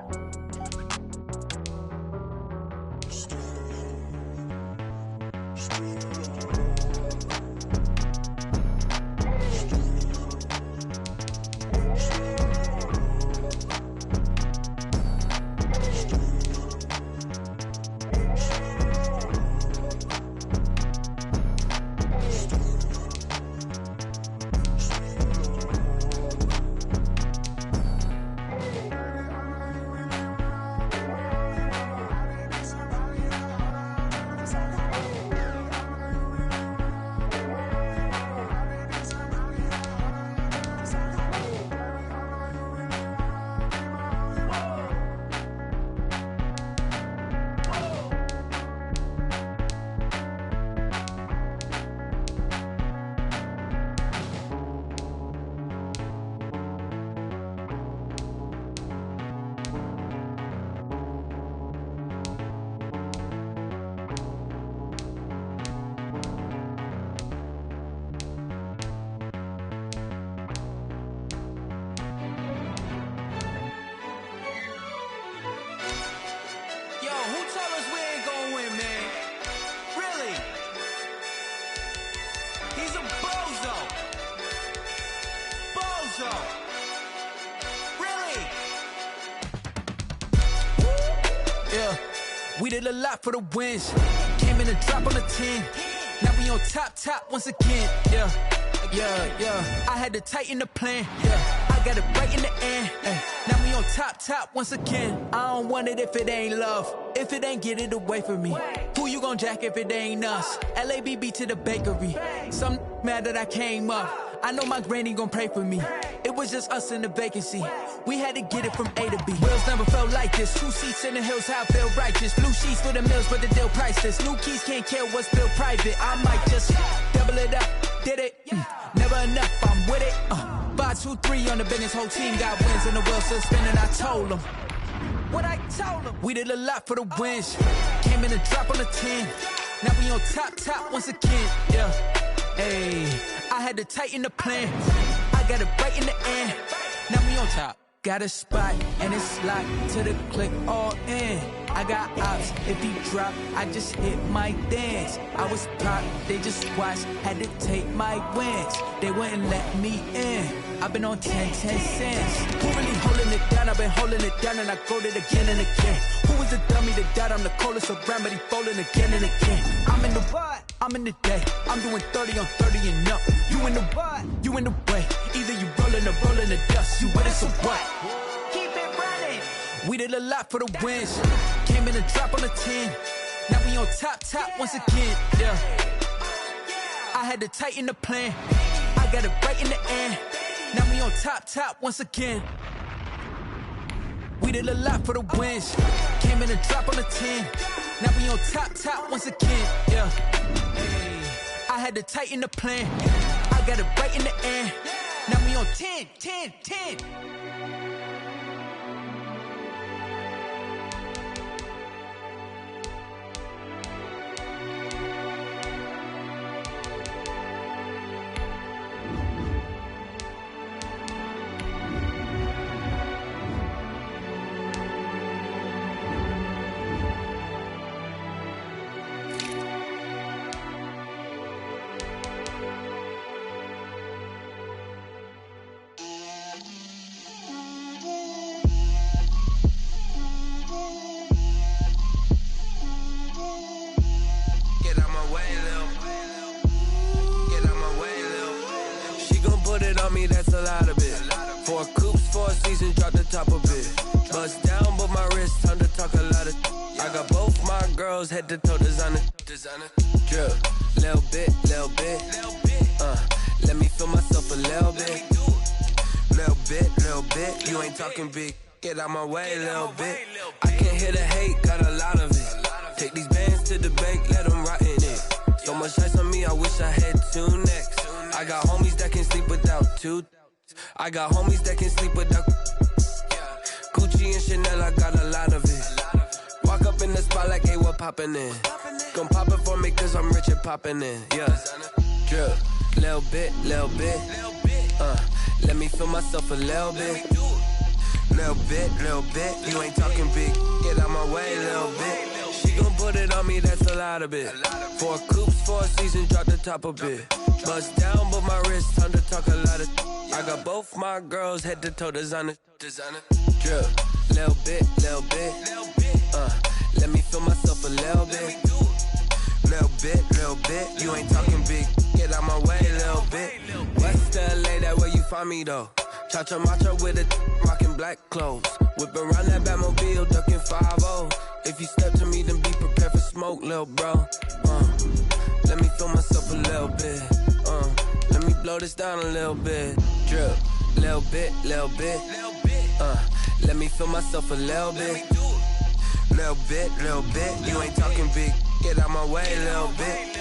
Yo, who told us we ain't gonna win, man? Really? He's a bozo. Bozo. Really? Yeah, we did a lot for the wins. Came in a drop on the 10. Now we on top once again. Yeah. I had to tighten the plan. Yeah, I got it right in the end. Now we on top once again. I don't want it if it ain't love. If it ain't, get it away from me. Who you gon' jack if it ain't us? LABB to the bakery. Some mad that I came up. I know my granny gon' pray for me. It was just us in the vacancy. We had to get it from A to B. Wheels never felt like this. 2 seats in the hills, how I feel righteous. Blue sheets for the mills, but the deal priceless. New keys can't kill what's built private. I might just double it up. Did it? Never enough, I'm with it. 5, 2, 3 on the business. Whole team got wins and the wheels still spinning. I told them what I told them. We did a lot for the wins. Came in a drop on the 10. Now we on top once again. Yeah. Hey, I had to tighten the plan. I got it right in the end. Now we on top. Got a spot and it's locked to the click all in. I got ops, if he drop, I just hit my dance. I was pop, they just watched, had to take my wins. They wouldn't let me in. I've been on 10 cents. Who really holding it down? I've been holding it down and I go it again and again. Who was the dummy that died? I'm the coldest around, but he folding again and again. I'm in the what? I'm in the day. I'm doing 30 on 30 and up. You in the what? You in the way. Either you rolling or rolling in the dust, you with it, so what? Keep it running. We did a lot for the wins. Came in a drop on the 10. Now we on top once again, yeah. I had to tighten the plan. I got it right in the end. Now we on top once again. We did a lot for the wins. Came in a drop on the 10. Now we on top once again, yeah. I had to tighten the plan. I got it right in the end. Now we on 10. That's a lot of it. 4 coops, 4 seasons, drop the top of it. Bust down, but my wrist, time to talk a lot of. I got both my girls head to toe designer. Drip, little bit. Let me feel myself a little bit. Little bit. You ain't talking big. Get out my way a little bit. I can't hear the hate, got a lot of it. Take these bands to the bank, let them rot in it. So much ice on me, I wish I had 2 necks. I got homies that can sleep without 2. I got homies that can sleep without Gucci and Chanel, I got a lot of it. Walk up in the spot like, hey, what poppin' in? Gon' pop it for me cause I'm rich and poppin' in, yeah. Drip, little bit. Let me feel myself a little bit. Little bit. You ain't talking big, get out my way a little bit. She gon' put it on me, that's a lot of it. 4 coops, 4 seasons, drop the top of it. Bust down, but my wrist, time to talk a lot of. I got both my girls head to toe designer. Drip, little bit. Let me feel myself a little bit. Little bit. You ain't talking big, get out my way a little bit. West LA, that where you find me though. Cha-cha matcha with it, rockin' black clothes. Whip around that Batmobile, ducking 5-0. If you step to me, then be prepared for smoke, lil' bro. Let me feel myself a little bit. Let me blow this down a little bit. Drip, little bit. Let me feel myself a little bit. Little bit. You ain't talking big. Get out my way a little bit.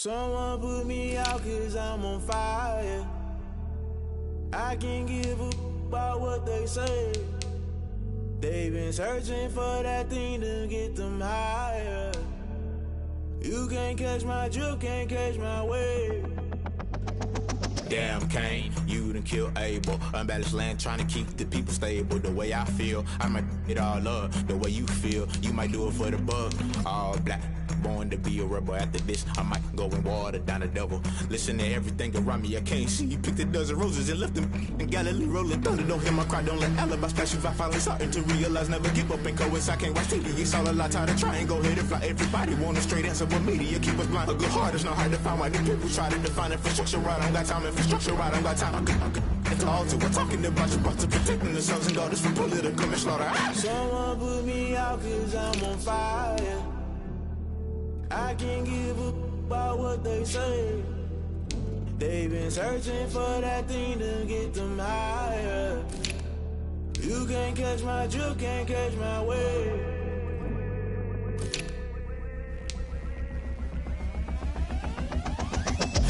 Someone put me out 'cause I'm on fire. I can't give a about what they say. They've been searching for that thing to get them higher. You can't catch my drift, can't catch my wave. Damn, Kane, you done killed Abel. Unbalanced land, trying to keep the people stable. The way I feel, I might it all up. The way you feel, you might do it for the bug. All black, born to be a rebel. After this, I might go and water down the devil. Listen to everything around me, I can't see. You picked a dozen roses and left them in Galilee rolling thunder. Don't hear my cry, don't let alibis pass you. I finally starting to realize, never give up and coincide. I can't watch TV, it's all a lot. Tired of trying, go ahead and fly. Everybody want a straight answer, but media keep us blind. A good heart is not hard to find. Why the people try to define infrastructure right? I don't got time, infrastructure right, I don't got time. It's all to we're talking about you, about to protecting the sons and daughters from political manslaughter. Someone put me out 'cause I'm on fire. I can't give a about what they say. They've been searching for that thing to get them higher. You can't catch my drift, can't catch my wave.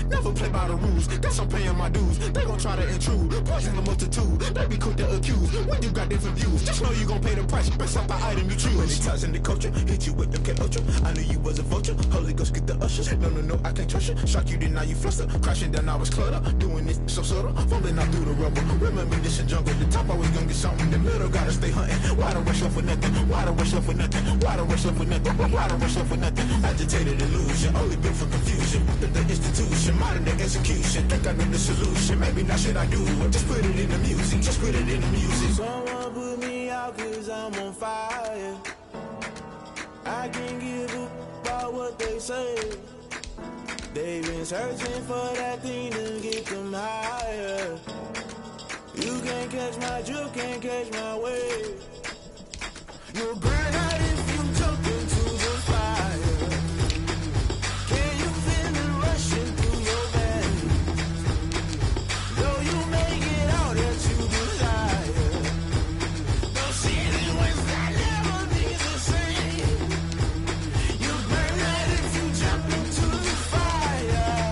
Never play by the rules, guess I'm paying my dues. They gon' try to intrude, poison the multitude. They be quick to accuse, when you got different views. Just know you gon' pay the price, based off the item you choose. Many times in the culture, hit you with the K-Ultra. I knew you was a vulture, Holy Ghost get the ushers. No, I can't trust you. Shock you, then now you fluster. Crashing down, I was cluttered. Doing this so subtle, fumbling out through the rubble. Remember this in jungle, the top always gonna get something. The middle gotta stay hunting. Why the rush left for nothing? Why the rush left for nothing? Why the rush left for nothing? Why the rush left for nothing? Agitated illusion, only built for confusion. The institution, modern day execution. Think I know the solution, maybe not should I do it. Just put it in the music, just put it in the music. Someone put me out 'cause I'm on fire. I can't give a about what they say. They've been searching for that thing to get them higher. You can't catch my drift, can't catch my wave. You'll burn out if you jump into the fire. Can you feel it rushing through your veins? Though you make it all that you desire. No ceiling was that never be the same. You burn out if you jump into the fire.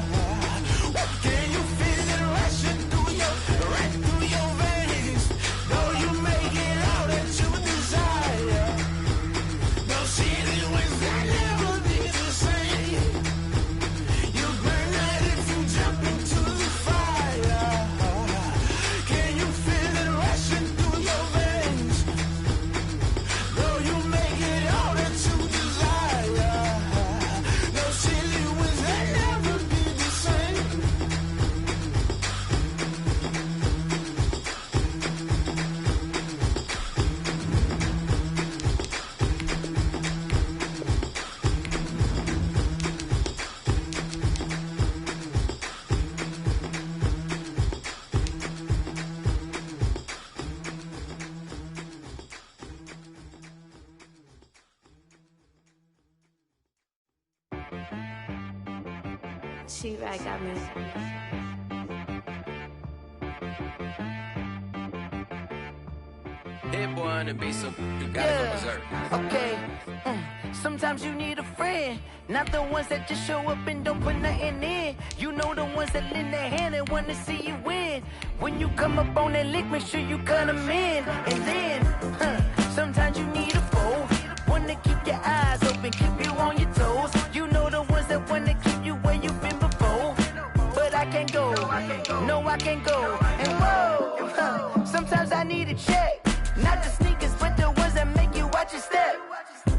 Can you feel it rushing through your veins? Though you make it all that you desire. No ceiling was that never be the same. You burn out if you jump into the fire. Can you feel it rushing through your veins? Though you make it all that you desire. No ceiling was that never be the same. She-Rag got me. Hit one and be so you gotta go berserk. Okay. Sometimes you need a friend, not the ones that just show up and don't put nothing in. You know the ones that lend their hand and want to see you win. When you come up on that lick, make sure you cut them in. And then, sometimes you need a foe, one to keep your eyes open, keep you on your toes. You know the ones that want to keep you where you've been before. But I can't go, no I can't go. And whoa, sometimes I need a check. Not the sneakers, but the ones that make you watch your step.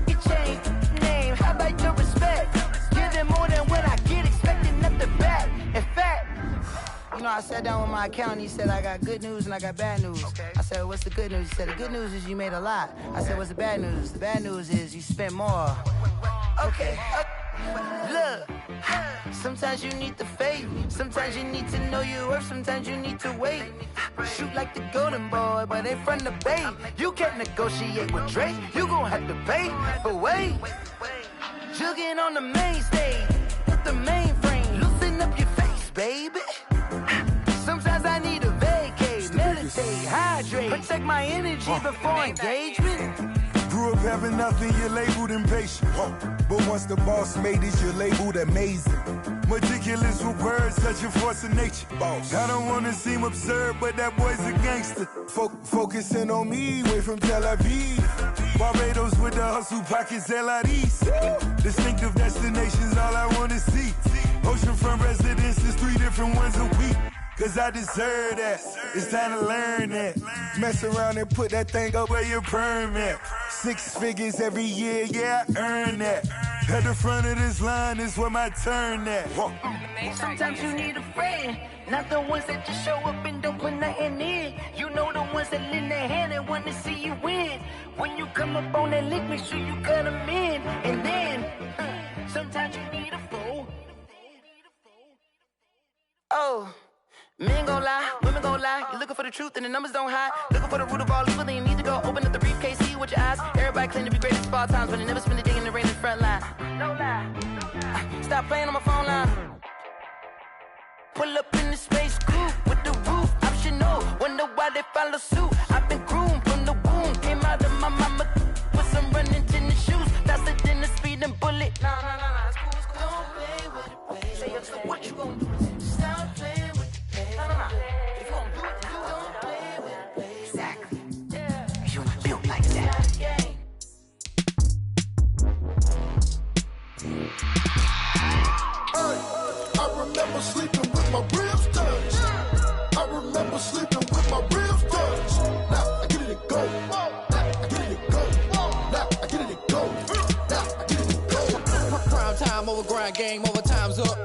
Your chain, name, how about your respect? Give them more than what I get, expecting nothing back. In fact, you know, I sat down with my accountant, he said I got good news and I got bad news. I said, what's the good news? He said, the good news is you made a lot. I said, what's the bad news? The bad news is you spent more. Okay, look, sometimes you need the faith, sometimes you need to know your worth, sometimes you need to wait. Shoot like the golden boy, but ain't from the bay. You can't negotiate with Drake, you gon' have to pay. But wait, jugging on the main stage, with the mainframe, loosen up your face, baby. Sometimes I need a vacate, meditate, hydrate, protect my energy before engagement. Grew up having nothing, you're labeled impatient. But once the boss made it, you're labeled amazing. Meticulous with words, such a force of nature. I don't wanna seem absurd, but that boy's a gangster. Focusing on me, way from Tel Aviv. Barbados with the hustle pockets, LIDs. Distinctive destinations, all I wanna see. Oceanfront residences, 3 different ones a week. Cause I deserve that, it's time to learn that. Mess around and put that thing up where your permit. 6 figures every year, yeah, I earn that. At the front of this line is where my turn at. Sometimes you need a friend, not the ones that just show up and don't put nothing in. You know the ones that lend their hand and want to see you win. When you come up on that lick, make sure you cut them in. And then, sometimes you need a fool. Oh. Men gon' lie, women gon' lie. You're looking for the truth and the numbers don't hide. Looking for the root of all evil, then you need to go open up the briefcase, see with your eyes. Everybody claim to be greatest of all times, but they never spend a day in the rain in the front line. No lie. Stop playing on my phone line. Pull up in the space coupe with the roof optional. Wonder why they follow suit. I've been groomed from the womb. Came out of my mama with some running tennis shoes. Faster than the speeding bullet. Nah, it's cool, it's cool. Don't play with it, baby. Say what you gon' do? Stop playing. If you gon' do it, you don't play with it, baby. Exactly. Yeah. You built like that. I remember sleeping with my ribs touched. I remember sleeping with my ribs touched. Now I get it and go. Now I get it and go. Now I get it and go. Now I get it and go. Prime time over grind game, over time's up.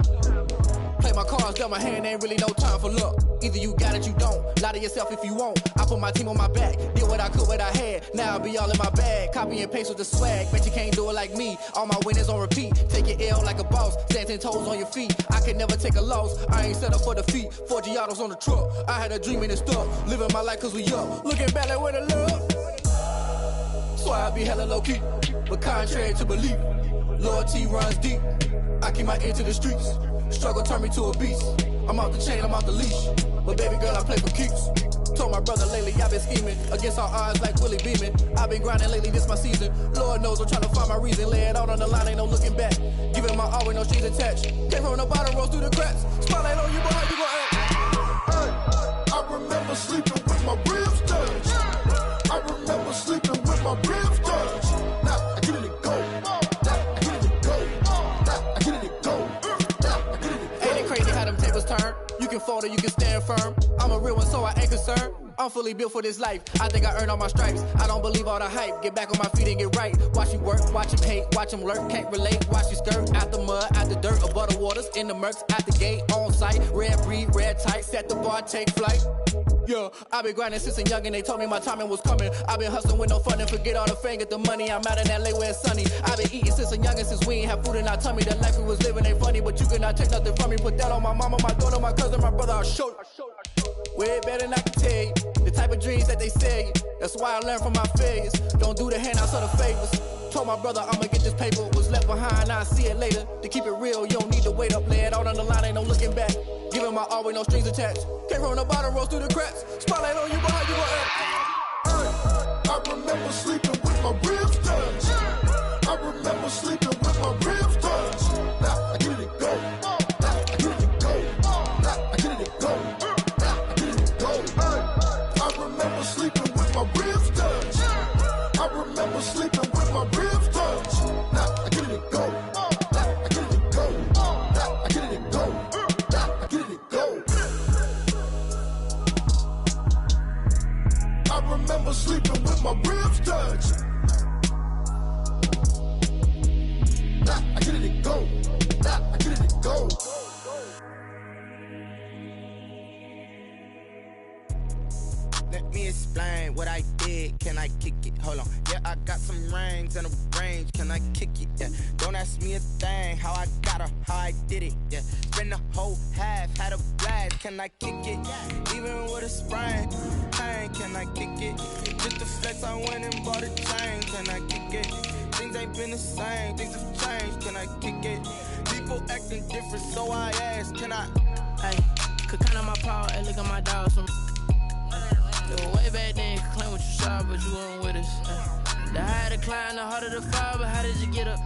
Play my cards, dealt my hand, ain't really no time for luck. Either you got it, you don't. Lie to yourself if you won't. I put my team on my back, did what I could, what I had. Now I'll be all in my bag. Copy and paste with the swag. Bet you can't do it like me. All my winners on repeat. Take your L like a boss. Stand 10 toes on your feet. I can never take a loss. I ain't set up for defeat. 4 Giantz on the truck. I had a dream and it stuck. Living my life cause we up. Looking back like where the love. So I be hella low key. But contrary to belief, loyalty runs deep. I keep my ear to the streets. Struggle turned me to a beast. I'm off the chain, I'm off the leash. But baby girl, I play for keeps. Told my brother lately, I've been scheming against all odds like Willie Beeman. I've been grinding lately, this my season. Lord knows I'm trying to find my reason. Lay it out on the line, ain't no looking back. Giving my all with no strings attached. Came from the bottom, rose through the cracks. Spotlight on you, but how you gon' act? I remember sleeping with my ribs touched. I remember sleeping with my ribs touched. Now I get it and go. Now I get it and go. Now I get it and go. Now I get it and go. Ain't it crazy how them tables turn? You can fold or you can stand firm. I'm a real one, so I ain't concerned. I'm fully built for this life. I think I earned all my stripes. I don't believe all the hype. Get back on my feet and get right. Watch you work, watch him hate, watch him lurk. Can't relate, watch you skirt. Out the mud, out the dirt, above the waters, in the murks, out the gate, on site. Red breed, red tight, set the bar, take flight. Yeah, I been grinding since a youngin', they told me my timing was coming. I been hustling with no fun and forget all the fame, get the money. I'm out in LA where it's sunny. I been eating since a youngin', since we ain't have food in our tummy. The life we was living ain't funny, but you cannot take nothing from me. Put that on my mama, my daughter, my cousin, my brother, I'll show you. Way better than I can tell you. The type of dreams that they sell you. That's why I learned from my failures. Don't do the handouts or the favors. Told my brother I'ma get this paper. Was left behind, I'll see it later. To keep it real, you don't need to wait up. Lay it out on the line, ain't no looking back. Giving my all with no strings attached. Came from the bottom, rose through the cracks. Spotlight on you, but how you gon' act? I remember sleeping with my ribs touched. I remember sleeping with my ribs touched. Now I get it and go. Now I get it and go. Now I get it and go. Now I get it and go. I remember sleeping with my ribs touched. I remember sleeping with my ribs touched. Now I get it and go. Now I get it and go. Now I get it and go. Now I get it and go. I remember sleeping with my ribs touched. Now I get it and go. Now I get it and go. Let me explain what I did. Can I kick it? Hold on. Yeah, I got some rings and a range. Can I kick it? Yeah. Don't ask me a thing. How I got her, how I did it. Yeah. Spend the whole half, had a blast. Can I kick it? Even with a sprain. Hey, can I kick it? Just to flex, I went and bought a chain. Can I kick it? Things ain't been the same. Things have changed. Can I kick it? People acting different, so I asked. Can I? Hey, could count on my power and look at my dogs from. Way back then, you could claim what you saw, but you weren't with us. The higher the climb, the harder the fall, but how did you get up?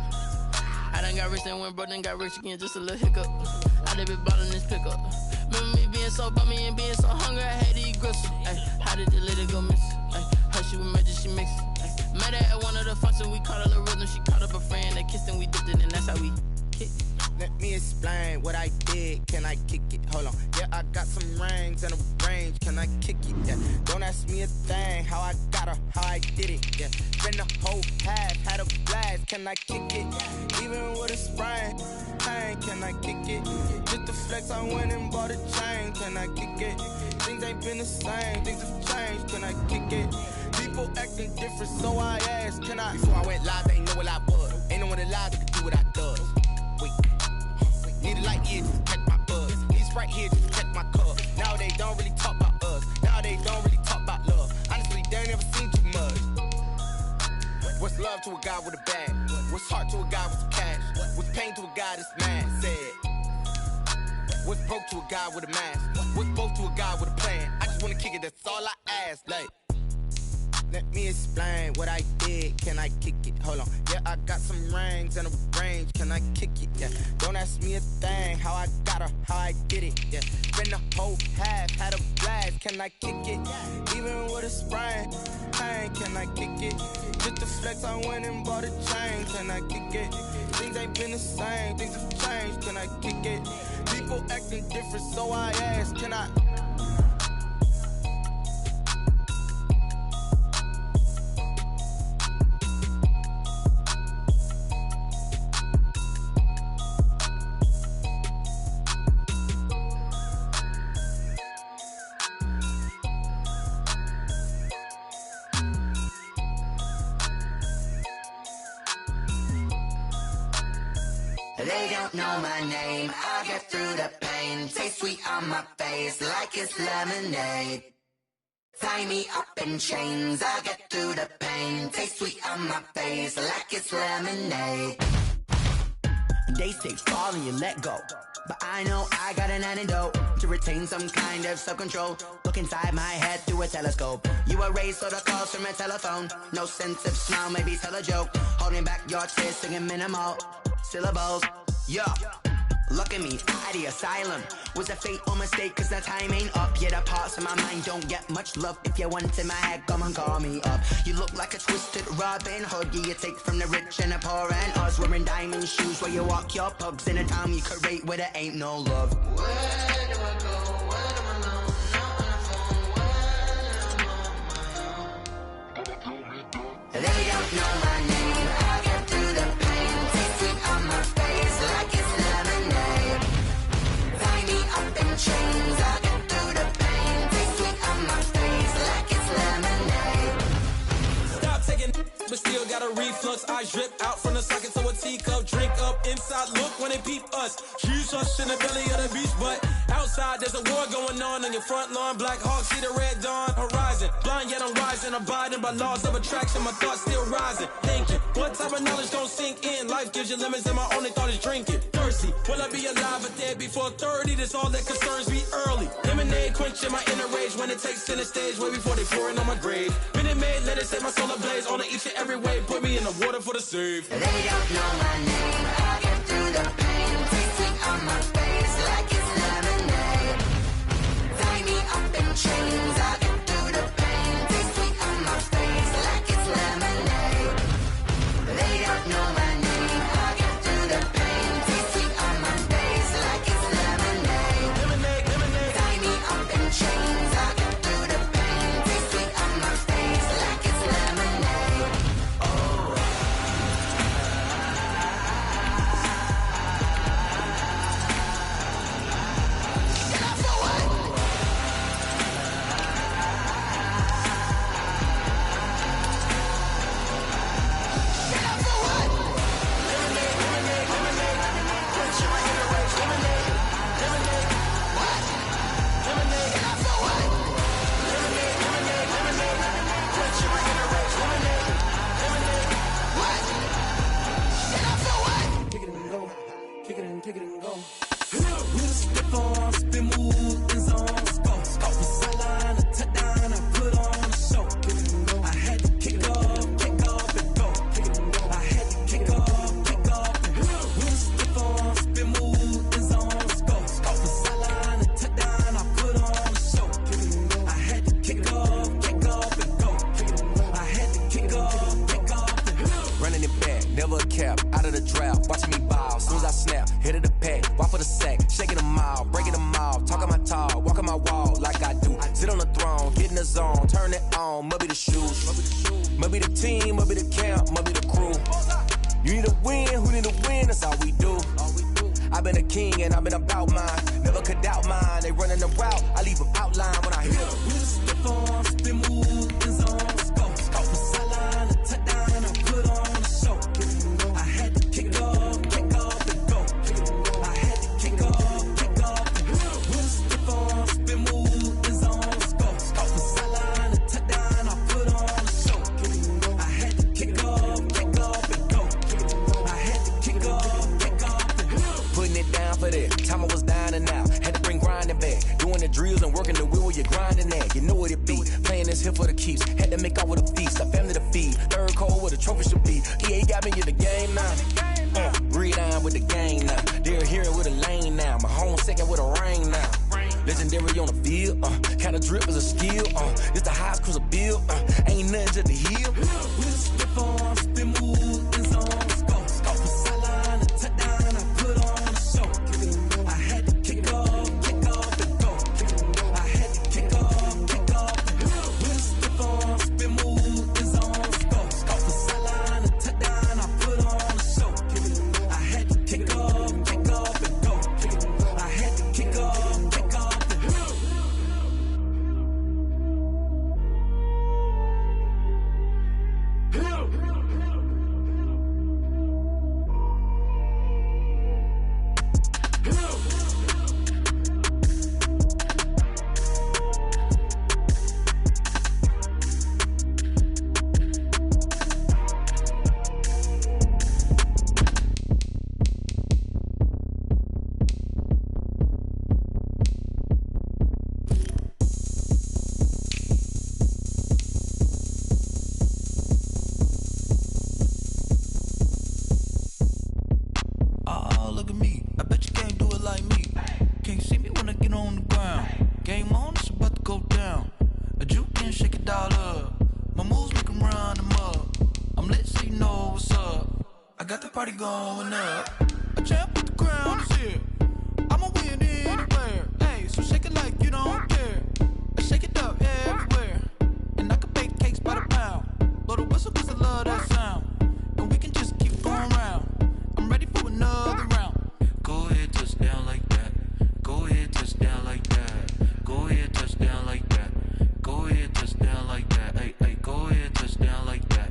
I done got rich and went broke, then got rich again, just a little hiccup. I done been ballin' this pickup. Remember me being so bummy and being so hungry, I had to eat gristle. Ay, how did the lady go miss? Ay, her she was magic, she mixed. Met her at one of the functions, we caught a little rhythm. She caught up a friend, they kissed and we dipped it, and that's how we kicked. Let me explain what I did. Can I kick it? Hold on. Yeah, I got some rings and a range. Can I kick it? Yeah. Don't ask me a thing. How I got her, how I did it. Yeah. Spend the whole half, had a blast. Can I kick it? Even with a sprain, pain. Can I kick it? Just to flex, I went and bought a chain. Can I kick it? Things ain't been the same. Things have changed. Can I kick it? People acting different, so I asked. Can I? Before I went live, they ain't know what I was. Ain't no one alive that could do what I does. Wait. Need a light here just to catch my buzz. Need Sprite here just to catch my cup. Now they don't really talk about us. Now they don't really talk about love. Honestly, they ain't never seen too much. What's love to a guy with a bag? What's heart to a guy with some cash? What's pain to a guy that's mad? Said. What's broke to a guy with a mask? What's both to a guy with a plan? I just wanna kick it, that's all I ask. Like, let me explain what I did. Can I kick it? Hold on. Yeah, I got some rings and a range. Can I kick it? Yeah. Don't ask me a thing. How I got her, how I did it. Yeah. Spend the whole half, had a blast. Can I kick it? Even with a sprain, pain. Can I kick it? Just to flex, I went and bought a chain. Can I kick it? Things ain't been the same. Things have changed. Can I kick it? People acting different, so I asked. Can I? They don't know my name, I get through the pain. Taste sweet on my face like it's lemonade. Tie me up in chains, I get through the pain. Taste sweet on my face like it's lemonade. They say fall and you let go, but I know I got an antidote to retain some kind of self-control. Look inside my head through a telescope. You erase all the calls from a telephone. No sense of smile, maybe tell a joke. Holding back your tears, singing minimal syllables. Yeah, look at me, out of the asylum. Was a fate or mistake, cause the time ain't up. Yeah, the parts of my mind don't get much love. If you want in my head, come and call me up. You look like a twisted Robin Hood. Yeah, you take from the rich and the poor and us. Wearing diamond shoes where you walk your pugs. In a town you create where there ain't no love. Where do I go? When I'm alone? Not on the phone. When I'm on my own. They don't know my name. I get through the pain. Taste sweet on my face like it's lemonade. Tie me up in chains. I get through the pain. Taste sweet on my face like it's lemonade. Stop taking, but still got a reflux. I drip out from the socket to a teacup. Drink up inside, look when they peep us. Huge us in the belly of the beach, but outside there's a war going on your front lawn. Black Hawk, see the red dawn horizon. Blind yet I'm rising, abiding by laws of attraction. My thoughts still rising. Thinking, what type of knowledge gon' sink in? Life gives you limits and my only thought is drinking. Thirsty, will I be alive or dead before 30? That's all that concerns me early. Lemonade quenching my inner rage when it takes center stage way before they pour it on my grave. Minute Maid, let it set my soul ablaze on each and every way. Put me in the water for the save. They don't know my name. I get through the pain. Taste sweet on my face like it's lemonade. Tie me up in chains. I get through the pain. Taste sweet on my face like it's lemonade. They don't know my name. I get through the pain. Taste sweet on my face like it's lemonade. Lemonade, lemonade. Tie me up in chains. I get through the pain. Taste sweet on my face like it's lemonade. Oh. out of the drought, watching me ball. Soon as I snap, hit of the pack, walk for the sack, shaking them all, breaking them all, talking my talk, walking my wall like I do. Sit on the throne, get in the zone, turn it on, must be the shoes, must be the team, must be the camp, must be the crew. You need a win, who need a win, that's all we do. I've been a king and I've been about mine, never could doubt mine. They running the route, I leave them outline when I hit them. We just step on, spin, move, in zone, scope, scope, the sideline, a touchdown, and put on a show. I had to kick off and go. I had to kick off and go. We just step on, spin, move, in zone, scope, scope, the sideline, a touchdown, I put on a show. I had to kick off and go. I had to kick off and go. Putting it down for that, time I was down and out. Had to bring grinding back, doing the drills and working the wheel where you're grinding at. You know what it be, playing this here for the keeps. Had to make out with a feast, a family to feed. Third cold where the trophy should be. EA got me in the game now. Breed on with the game now. They're here with a lane now. My home second with a ring now. Legendary on the field, kind of drip is a skill. It's the highest cruiser bill, ain't nothing just the heel. We just step on, spin, move, in zone, scope, scope, the sideline, a touchdown, I put on a show. I had to kick off and go. I had to kick off and go. We just step on, spin, move, in zone, scope, scope, the sideline, a touchdown, I put on a show. I had to kick off and go. I had to kick off and go. Look at me, I bet you can't do it like me. Can't see me when I get on the ground. Game on, it's about to go down. A juke and shake it all up. My moves make them run them up. I'm lit so you know what's up. I got the party going up. A champ with the crown is here. I'ma win anywhere. Hey, so shake it like you don't care. I shake it up everywhere. And I can bake cakes by the pound. Blow the whistle cause I love that sound. And we can just keep going round. I'm ready for another round. Go ahead, touch down like that. Go ahead, touch down like that. Go ahead, touch down like that. Go ahead, touch down like that. Hey, hey, go ahead, touch down like that.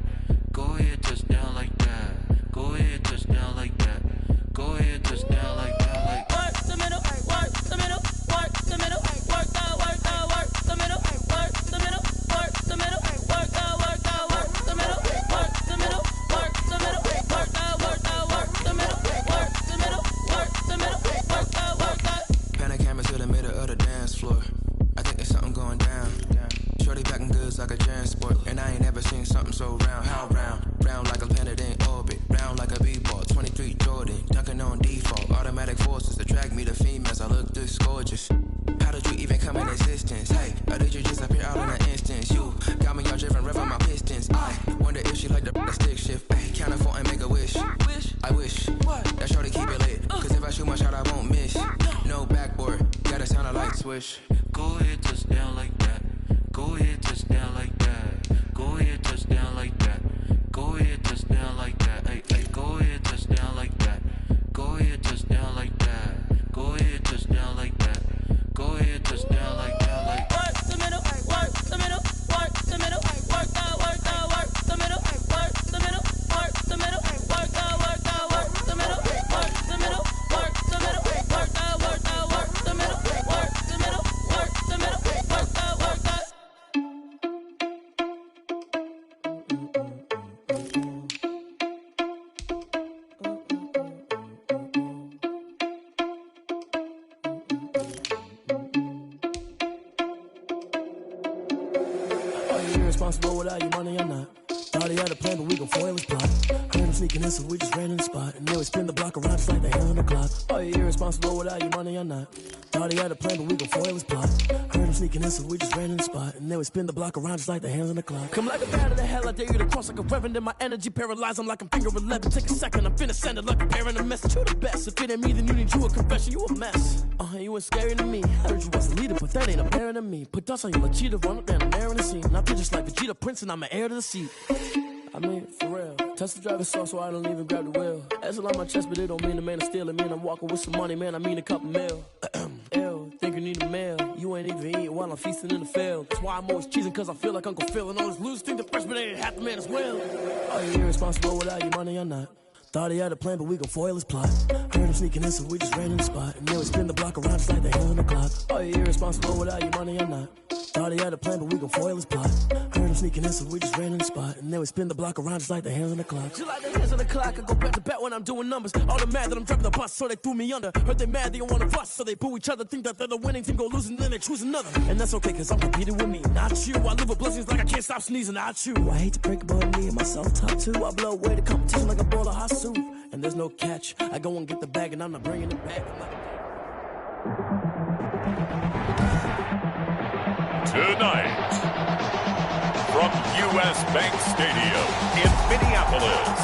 Go ahead, touch down like that. Go ahead, touch down like that. Go ahead, touch down like that. Like work the middle, work the middle, work the middle, work the middle, work the middle, work the middle, work the middle, work the middle, work the middle, work the middle, work the middle, work the middle, work the Pan camera to the middle of the dance floor. I think there's something going down. Shorty backing goods like a transport. And I ain't never seen something so round. How round? Round like a planet in orbit. Round like a b-ball. 23 Jordan. Dunking on default. Automatic forces attract me to females. I look this gorgeous. How did you even come in existence? Hey, or did you just appear out in an instance? You got me all driven, revving my pistons. I wonder if she like the stick shift. Ay, count for and make a wish. I wish that shorty keep it lit. Cause if I shoot my shot, I won't miss. No backboard, gotta sound a light switch. Go ahead, touch down like that. Go ahead, touch down like that. Go ahead, touch down like that. Go ahead, touch down like that. Hey, hey, go ahead, touch down like that. Go ahead, touch down like that. Go ahead, touch down like that. Go ahead, touch down like that. Like work the middle, work the middle, work the middle, work the middle, work the middle, work the middle, work the middle, work the middle, work the middle, work the middle, work the middle, work the middle, work the middle, work the middle, work the Are you irresponsible without your money or not? Thought he had a plan, but we gon' foil his plot. Heard him sneaking in, so we just ran in the spot. And then we spin the block around just like the hell on the clock. Are you irresponsible without your money or not? Thought he had a plan, but we gon' foil his plot. Heard him sneaking in, so we just ran in the spot. And then we spin the block around just like the hands on the clock. Come like a bat of the hell, I dare you to cross like a reverend. In my energy paralyzed, I'm like I'm finger 11. Take a second, I'm finna send it like a parent a message. You the best, if it ain't me, then you need you a confession. You a mess. You ain't scary to me. I heard you was a leader, but that ain't apparent to me. Put dust on you like cheetah, run up down the air in the scene. Now pictures like Vegeta Prince, and I'm an heir to the seat. I mean, for real. Touch the driver's soft, so I don't even grab the wheel. That's on my chest, but it don't mean the man is stealing. Mean I'm walking with some money, man. I mean a couple mil. Ew, think you need a meal. You ain't even eating while I'm feasting in the field. That's why I'm always cheesing, cause I feel like Uncle Phil. And all this lose think the freshman ain't half the man as well. Are you irresponsible without your money or not? Thought he had a plan, but we gon' foil his plot. Heard him sneaking in, so we just ran in the spot. And then we spin the block around just like the hell on the clock. Are you irresponsible without your money or not? Thought he had a plan, but we gon' foil his plot. Heard him sneaking in, so we just ran in the spot. And then we spin the block around just like the hands on the clock. Just like the hands on the clock, I go back to back when I'm doing numbers. All the mad that I'm driving the bus, so they threw me under. Heard they mad, they don't wanna fuss, so they boo each other. Think that they're the winning team, go losing, then they choose another. And that's okay, cause I'm competing with me, not you. I live with blessings like I can't stop sneezing, not you. I hate to break it, but me and myself top two. I blow away the competition like a bowl of hot soup. And there's no catch. I go and get the bag, and I'm not bringing it back. Tonight, from U.S. Bank Stadium in Minneapolis,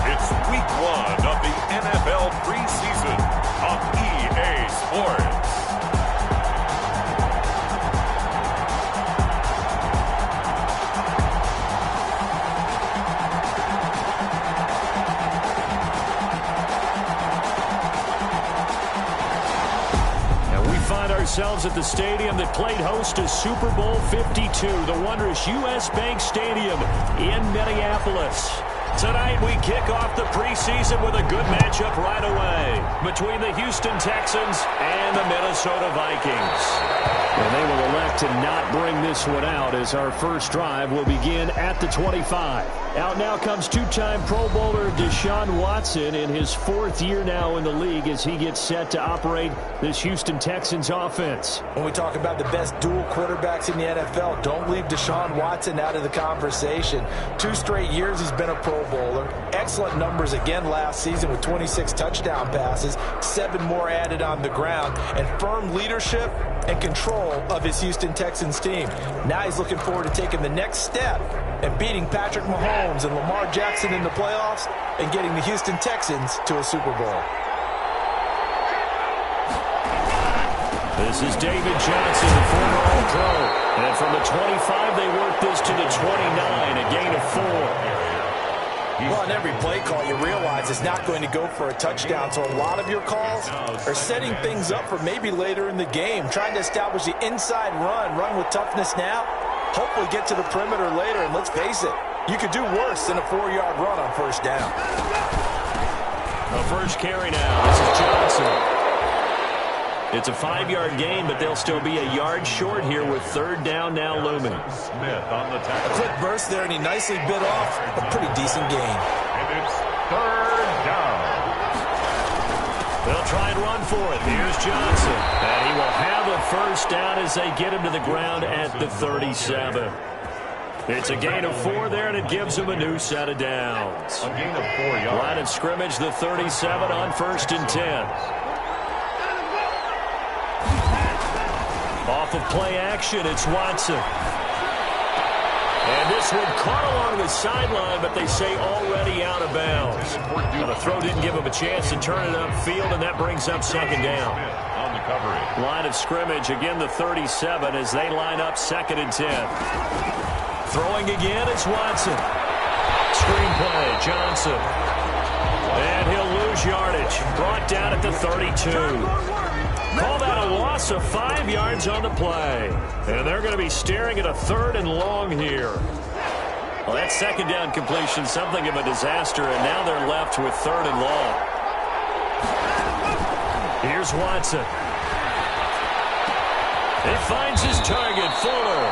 it's Week 1 of the NFL preseason on EA Sports. Ourselves at the stadium that played host to Super Bowl 52, the wondrous U.S. Bank Stadium in Minneapolis. Tonight we kick off the preseason with a good matchup right away between the Houston Texans and the Minnesota Vikings. And they will elect to not bring this one out as our first drive will begin at the 25. Out now comes two-time Pro Bowler Deshaun Watson in his fourth year now in the league as he gets set to operate this Houston Texans offense. When we talk about the best dual quarterbacks in the NFL, don't leave Deshaun Watson out of the conversation. 2 straight years he's been a Pro Bowler. Excellent numbers again last season with 26 touchdown passes, 7 more added on the ground, and firm leadership and control of his Houston Texans team. Now he's looking forward to taking the next step and beating Patrick Mahomes and Lamar Jackson in the playoffs and getting the Houston Texans to a Super Bowl. This is David Johnson, the former All-Pro. And from the 25, they work this to the 29, a gain of 4. Well, on every play call, you realize it's not going to go for a touchdown, so a lot of your calls are setting things up for maybe later in the game, trying to establish the inside run with toughness now, hopefully get to the perimeter later, and let's face it, you could do worse than a 4-yard run on first down. The first carry now, this is Johnson. It's a 5-yard gain, but they'll still be a yard short here with third down now looming. Smith on the tackle. A quick burst there, and he nicely bit off a pretty decent gain. And it's third down. They'll try and run for it. Here's Johnson. And he will have a first down as they get him to the ground at the 37. It's a gain of 4 there, and it gives him a new set of downs. A gain of 4 yards. Line of scrimmage, the 37 on 1st and 10. Off of play action, it's Watson. And this one caught along the sideline, but they say already out of bounds. Now the throw didn't give him a chance to turn it upfield, and that brings up second down. On the coverage. Line of scrimmage, again the 37 as they line up 2nd and 10. Throwing again, it's Watson. Screenplay, Johnson. And he'll lose yardage. Brought down at the 32. Call that a loss of 5 yards on the play. And they're going to be staring at a 3rd and long here. Well, that second down completion, something of a disaster, and now they're left with 3rd and long. Here's Watson. He finds his target, Fuller.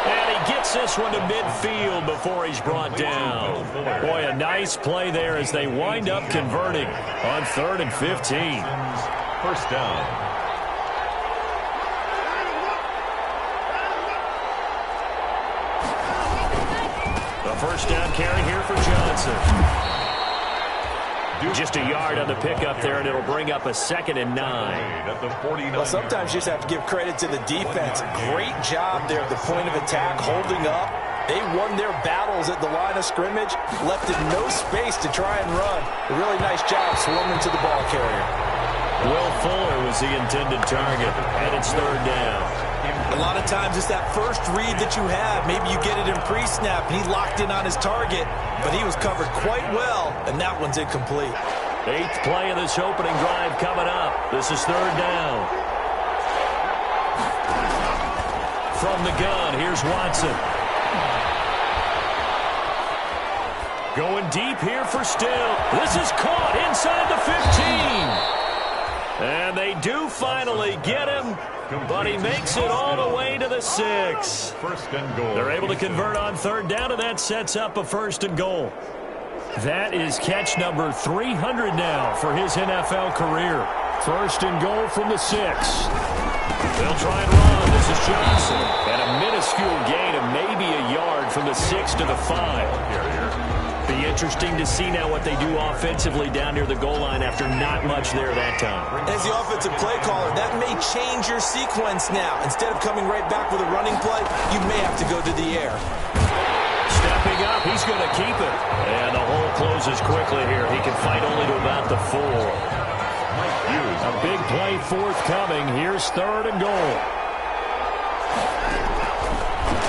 And he gets this one to midfield before he's brought down. Boy, a nice play there as they wind up converting on 3rd and 15. First down. first down carry here for Johnson. Just a yard on the pickup there, and it'll bring up a 2nd and 9. Well, sometimes you just have to give credit to the defense. Great job there at the point of attack, holding up. They won their battles at the line of scrimmage, left it no space to try and run. A really nice job swarming to the ball carrier. Will Fuller was the intended target, and it's 3rd down. A lot of times it's that first read that you have. Maybe you get it in pre-snap, and he locked in on his target, but he was covered quite well, and that one's incomplete. 8th play of this opening drive coming up. This is 3rd down. From the gun, here's Watson. Going deep here for Still. This is caught inside the 15. And they do finally get him, but he makes it all the way to the 6. First and goal. They're able to convert on 3rd down, and that sets up a 1st and goal. That is catch number 300 now for his NFL career. 1st and goal from the 6. They'll try and run. This is Johnson. And a minuscule gain of maybe a yard from the 6 to the 5. Be interesting to see now what they do offensively down near the goal line after not much there that time. As the offensive play caller, that may change your sequence now. Instead of coming right back with a running play, you may have to go to the air. Stepping up, he's going to keep it. And the hole closes quickly here. He can fight only to about the 4. A big play forthcoming. Here's 3rd and goal.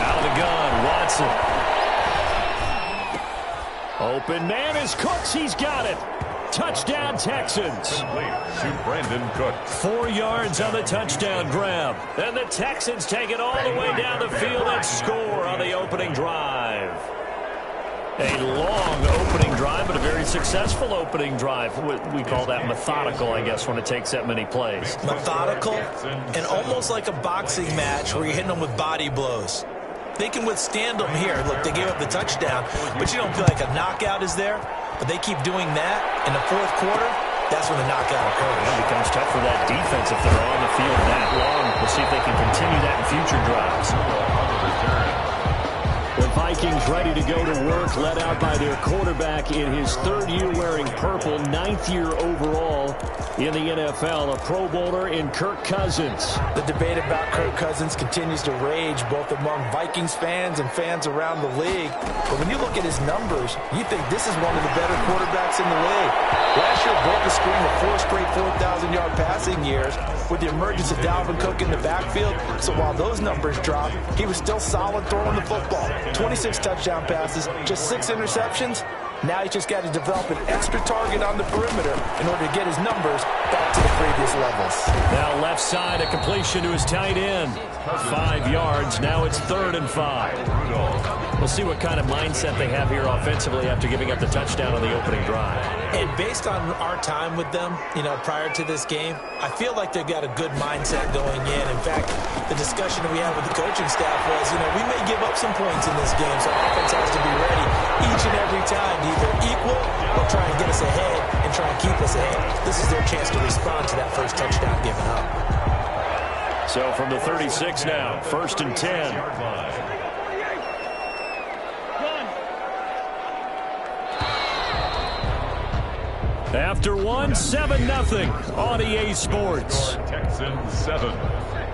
Out of the gun, Watson. Open man is Cooks. He's got it. Touchdown, Texans. To Brandon Cooks. 4 yards on the touchdown grab. And the Texans take it all the way down the field and score on the opening drive. A long opening drive, but a very successful opening drive. We call that methodical, I guess, when it takes that many plays. Methodical and almost like a boxing match where you're hitting them with body blows. They can withstand them here. Look, they gave up the touchdown, but you don't feel like a knockout is there. But they keep doing that in the 4th quarter. That's when the knockout occurs. It becomes tough for that defense if they're on the field that long. We'll see if they can continue that in future drives. The Vikings ready to go to work, led out by their quarterback in his 3rd year wearing purple, 9th year overall in the NFL, a Pro Bowler in Kirk Cousins. The debate about Kirk Cousins continues to rage both among Vikings fans and fans around the league. But when you look at his numbers, you think this is one of the better quarterbacks in the league. Last year broke a string of 4 straight 4,000-yard passing years with the emergence of Dalvin Cook in the backfield. So while those numbers dropped, he was still solid throwing the football. 26 touchdown passes, just 6 interceptions. Now he's just got to develop an extra target on the perimeter in order to get his numbers back to the previous levels. Now left side, a completion to his tight end. 5 yards. Now it's 3rd and 5. We'll see what kind of mindset they have here offensively after giving up the touchdown on the opening drive. And based on our time with them, prior to this game, I feel like they've got a good mindset going in. In fact, the discussion that we had with the coaching staff was, we may give up some points in this game, so offense has to be ready each and every time to either equal or try and get us ahead and try and keep us ahead. This is their chance to respond to that first touchdown given up. So from the 36 now, 1st and 10. After 1, 7-0 on EA Sports. Texans 7,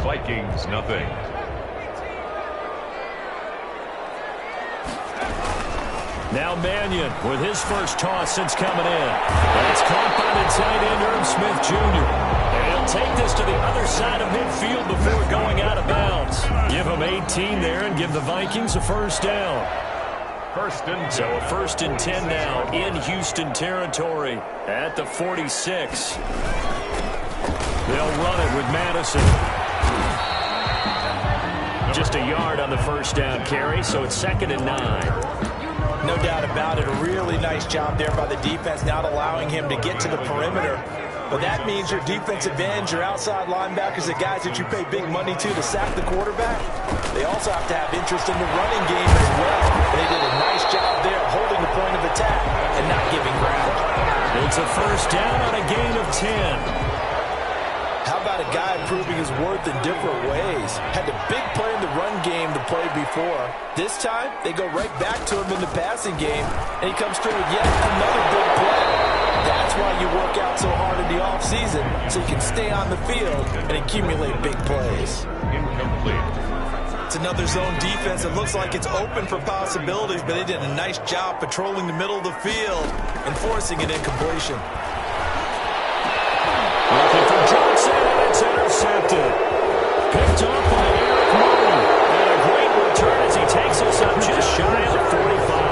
Vikings nothing. Now Mannion with his first toss since coming in. That's caught by the tight end, Herb Smith Jr. And he'll take this to the other side of midfield before going out of bounds. Give him 18 there and give the Vikings a first down. So a 1st and 10 now in Houston territory at the 46. They'll run it with Madison. Just a yard on the first down carry, so it's 2nd and 9. No doubt about it. A really nice job there by the defense, not allowing him to get to the perimeter. But that means your defensive ends, your outside linebackers, the guys that you pay big money to sack the quarterback, they also have to have interest in the running game as well. They did a nice job there holding the point of attack and not giving ground. It's a first down on a gain of 10. How about a guy proving his worth in different ways. Had the big play in the run game to play before. This time, they go right back to him in the passing game, and he comes through with yet another big play. That's why you work out so hard in the offseason, so you can stay on the field and accumulate big plays. Incomplete. It's another zone defense. It looks like it's open for possibilities, but they did a nice job patrolling the middle of the field and forcing an incompletion. Looking for Johnson, and it's intercepted. Picked up by Eric Moon. And a great return as he takes us up just shy of 45.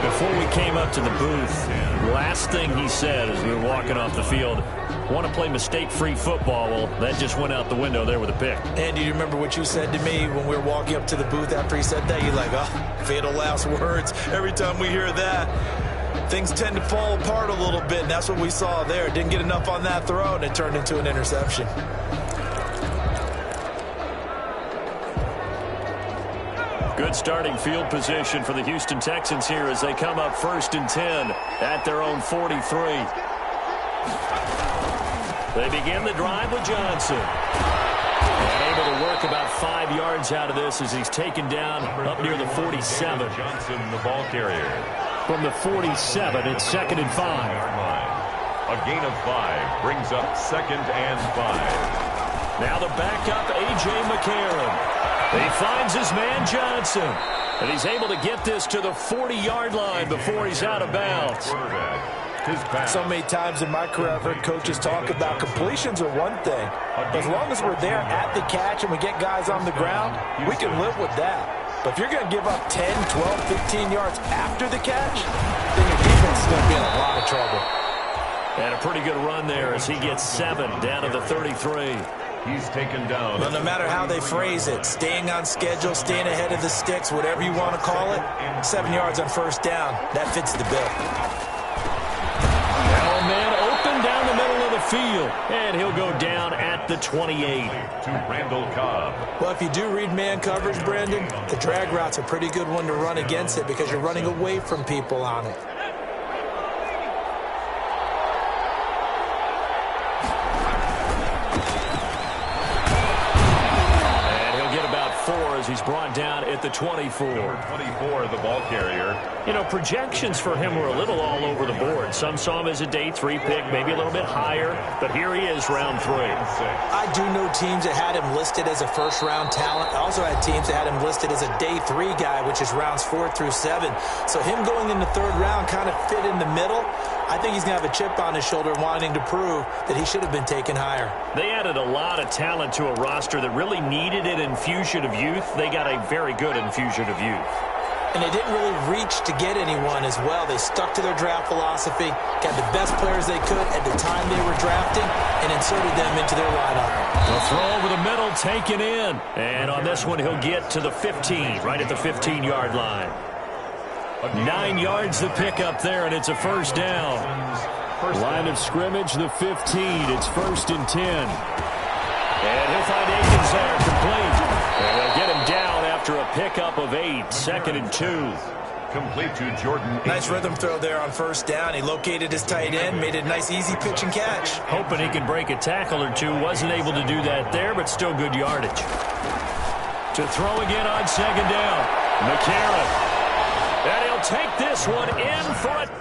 Before we came up to the booth, last thing he said as we were walking off the field, want to play mistake-free football. Well, that just went out the window there with a pick. And do you remember what you said to me when we were walking up to the booth after he said that? You're like, oh, fatal last words. Every time we hear that, things tend to fall apart a little bit, and that's what we saw there. Didn't get enough on that throw, and it turned into an interception. Good starting field position for the Houston Texans here as they come up 1st and 10 at their own 43. They begin the drive with Johnson. And able to work about 5 yards out of this as he's taken down up near the 47. Johnson, the ball carrier. From the 47, it's 2nd and 5. A gain of 5 brings up 2nd and 5. Now the backup, A.J. McCarron. He finds his man Johnson, and he's able to get this to the 40-yard line before he's out of bounds. So many times in my career I've heard coaches talk about completions are one thing. As long as we're there at the catch and we get guys on the ground, we can live with that. But if you're going to give up 10, 12, 15 yards after the catch, then your defense is going to be in a lot of trouble. And a pretty good run there as he gets 7 down to the 33. He's taken down. Well, no matter how they phrase it, staying on schedule, staying ahead of the sticks, whatever you want to call it, 7 yards on 1st down, that fits the bill. Now a man open down the middle of the field, and he'll go down at the 28. To Randall Cobb. Well, if you do read man coverage, Brandon, the drag route's a pretty good one to run against it because you're running away from people on it. As he's brought down at the 24. Number 24, the ball carrier. You know, projections for him were a little all over the board. Some saw him as a day 3 pick, maybe a little bit higher, but here he is, round 3. I do know teams that had him listed as a first-round talent. I also had teams that had him listed as a day 3 guy, which is rounds 4 through 7. So him going in the 3rd round kind of fit in the middle. I think he's going to have a chip on his shoulder wanting to prove that he should have been taken higher. They added a lot of talent to a roster that really needed an infusion of youth. They got a very good infusion of youth. And they didn't really reach to get anyone as well. They stuck to their draft philosophy, got the best players they could at the time they were drafting, and inserted them into their lineup. The throw over the middle, taken in. And on this one, he'll get to the 15, right at the 15-yard line. 9 yards the pickup there, and it's a 1st down. Line of scrimmage, the 15. It's 1st and 10. And he'll find Akins there, complete. And they'll get him down after a pickup of 8, 2nd and 2. Complete to Jordan. Nice rhythm throw there on 1st down. He located his tight end, made it a nice, easy pitch and catch. Hoping he can break a tackle or two. Wasn't able to do that there, but still good yardage. To throw again on 2nd down. McCarron. And he'll take this one in for a...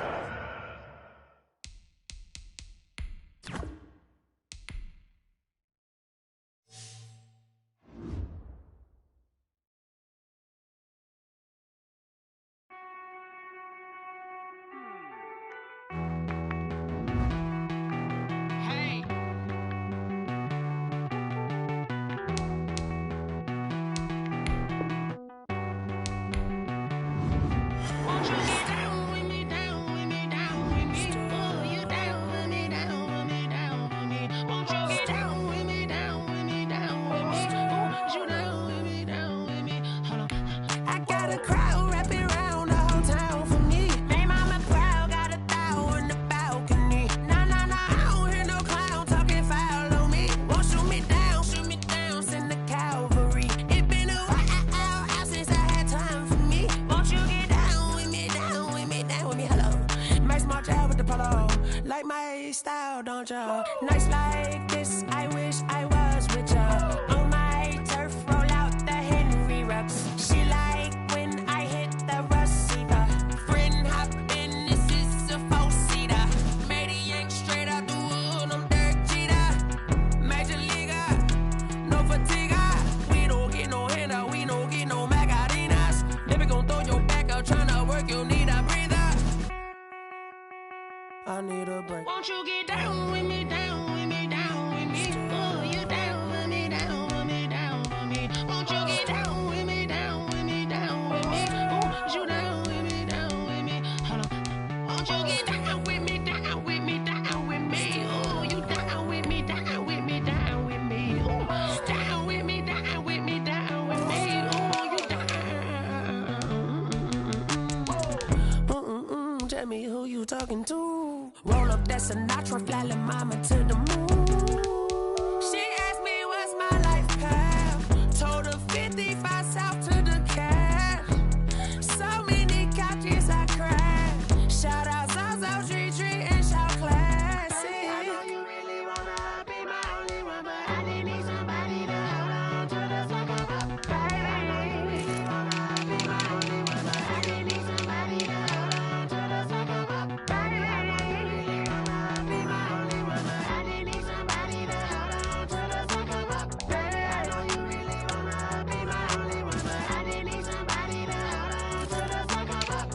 like my style, don't ya? Nights like this, I wish I was with ya. On my turf, roll out the Henry rocks. She like when I hit the receiver. Friend hop in, this is a four-seater. Made a yank straight out the wood, I'm Derek Jeter. Major leaguer, no fatigue. We don't get no handout, we don't get no Macarinas. Never gon' throw your back out, tryna work, you need a breather. I need a break. Won't you get down with me, down with me, down with me? Oh, you down with me, down with me, down with me. Won't you get down with me, down with me, down with me? Oh, you down with me, down with me? Hold on. Won't you get down with me, down with me, down with me? Oh, you down with me, down with me, down with me? Oh, down with me, down with me, down with me? Oh, you down. Tell me who you talking to. Roll up that Sinatra, fly la mama to the moon. She asked me what's my life path. Told her 55 south to the cash. So many couches I crashed. Shout out Zazo, Tree, and shout classy. I know you really wanna be my only one, but I didn't need somebody to hold on to the sucker up. Baby, I know you really wanna be my only one, but I didn't need somebody to hold on to the sucker up. Baby, I know you really wanna be my only one, but I didn't need somebody to hold on to the sucker up. Baby, I know you really wanna be my only one, but I didn't need somebody to hold on to the sucker up.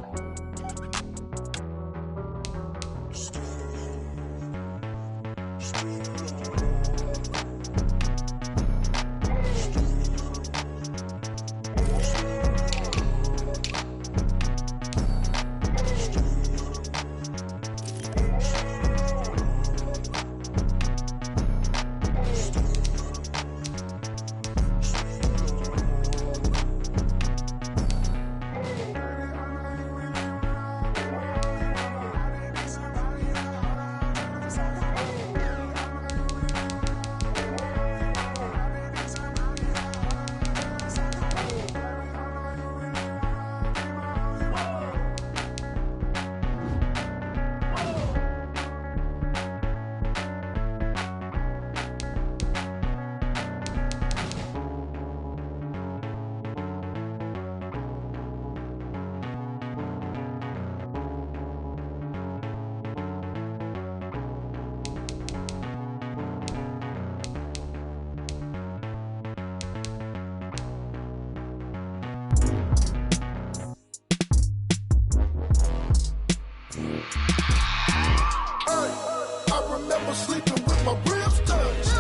I remember sleeping with my ribs touched.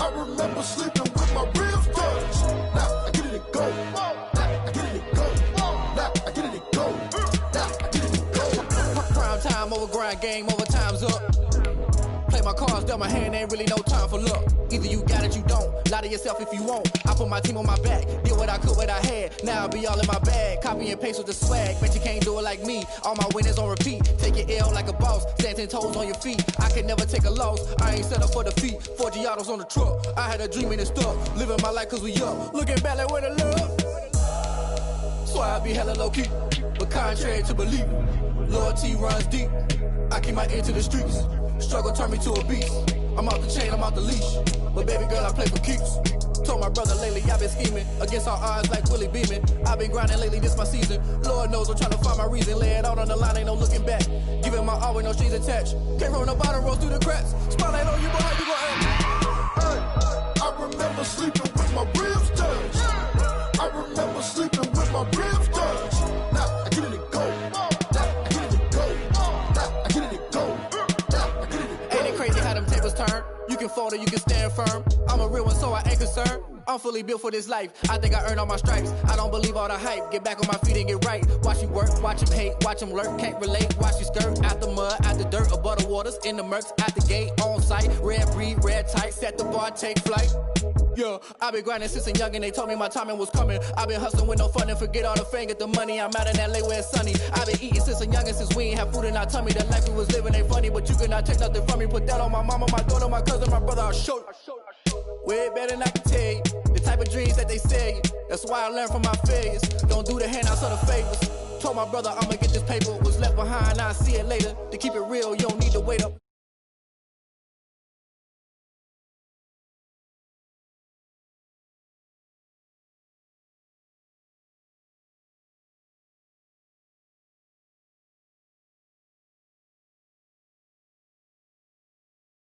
I remember sleeping with my ribs touched. Now I get it and go. Now I get it and go. Now I get it and go. Now I get it and go. Prime time over grind game, over time's up. Play my cards, dealt my hand, ain't really no time for luck. Either you got it, you don't. Lie to yourself if you won't. I put my team on my back, did what I could, what I had. Now I'll be all in my bag. Copy and paste with the swag. Bet you can't do it like me. All my winners on repeat. Take your L like a boss. Stand 10 toes on your feet. I can never take a loss. I ain't set up for defeat. 4 Giantz on the truck. I had a dream and it stuck. Living my life cause we up. Looking back like where the love. So I be hella low key. But contrary to belief, loyalty runs deep. I keep my ear to the streets. Struggle turned me to a beast. I'm off the chain, I'm off the leash. But baby girl, I play for keeps. Told my brother lately, I've been scheming. Against all odds like Willie Beeman. I've been grinding lately, this my season. Lord knows I'm trying to find my reason. Lay it out on the line, ain't no looking back. Giving my all with no strings attached. Came from the bottom, rose through the cracks. Spotlight on you, boy, how you gon' act? I remember sleeping with my ribs touched. I remember sleeping with my ribs touched. Now I get it and go. Now I get it and go. Now I get it and go. Now I get it and go. Ain't it crazy how them tables turn? You can fold or you can stand firm. I'm a real one, so I ain't concerned. I'm fully built for this life. I think I earned all my stripes. I don't believe all the hype. Get back on my feet and get right. Watch you work, watch him hate, watch him lurk. Can't relate, watch you skirt. Out the mud, out the dirt, above the waters, in the murks, out the gate, on site. Red breed, red tight, set the bar, take flight. Yeah, I been grinding since a youngin', they told me my timing was coming. I been hustling with no fun and forget all the fame, get the money. I'm out in LA where it's sunny. I been eating since a youngin', since we ain't have food in our tummy. The life we was living ain't funny, but you cannot take nothing from me. Put that on my mama, my daughter, my cousin, my brother, I'll show you. Way better than I can tell you. The type of dreams that they sell you. That's why I learned from my failures. Don't do the handouts or the favors. Told my brother I'ma get this paper. Was left behind, I'll see it later. To keep it real.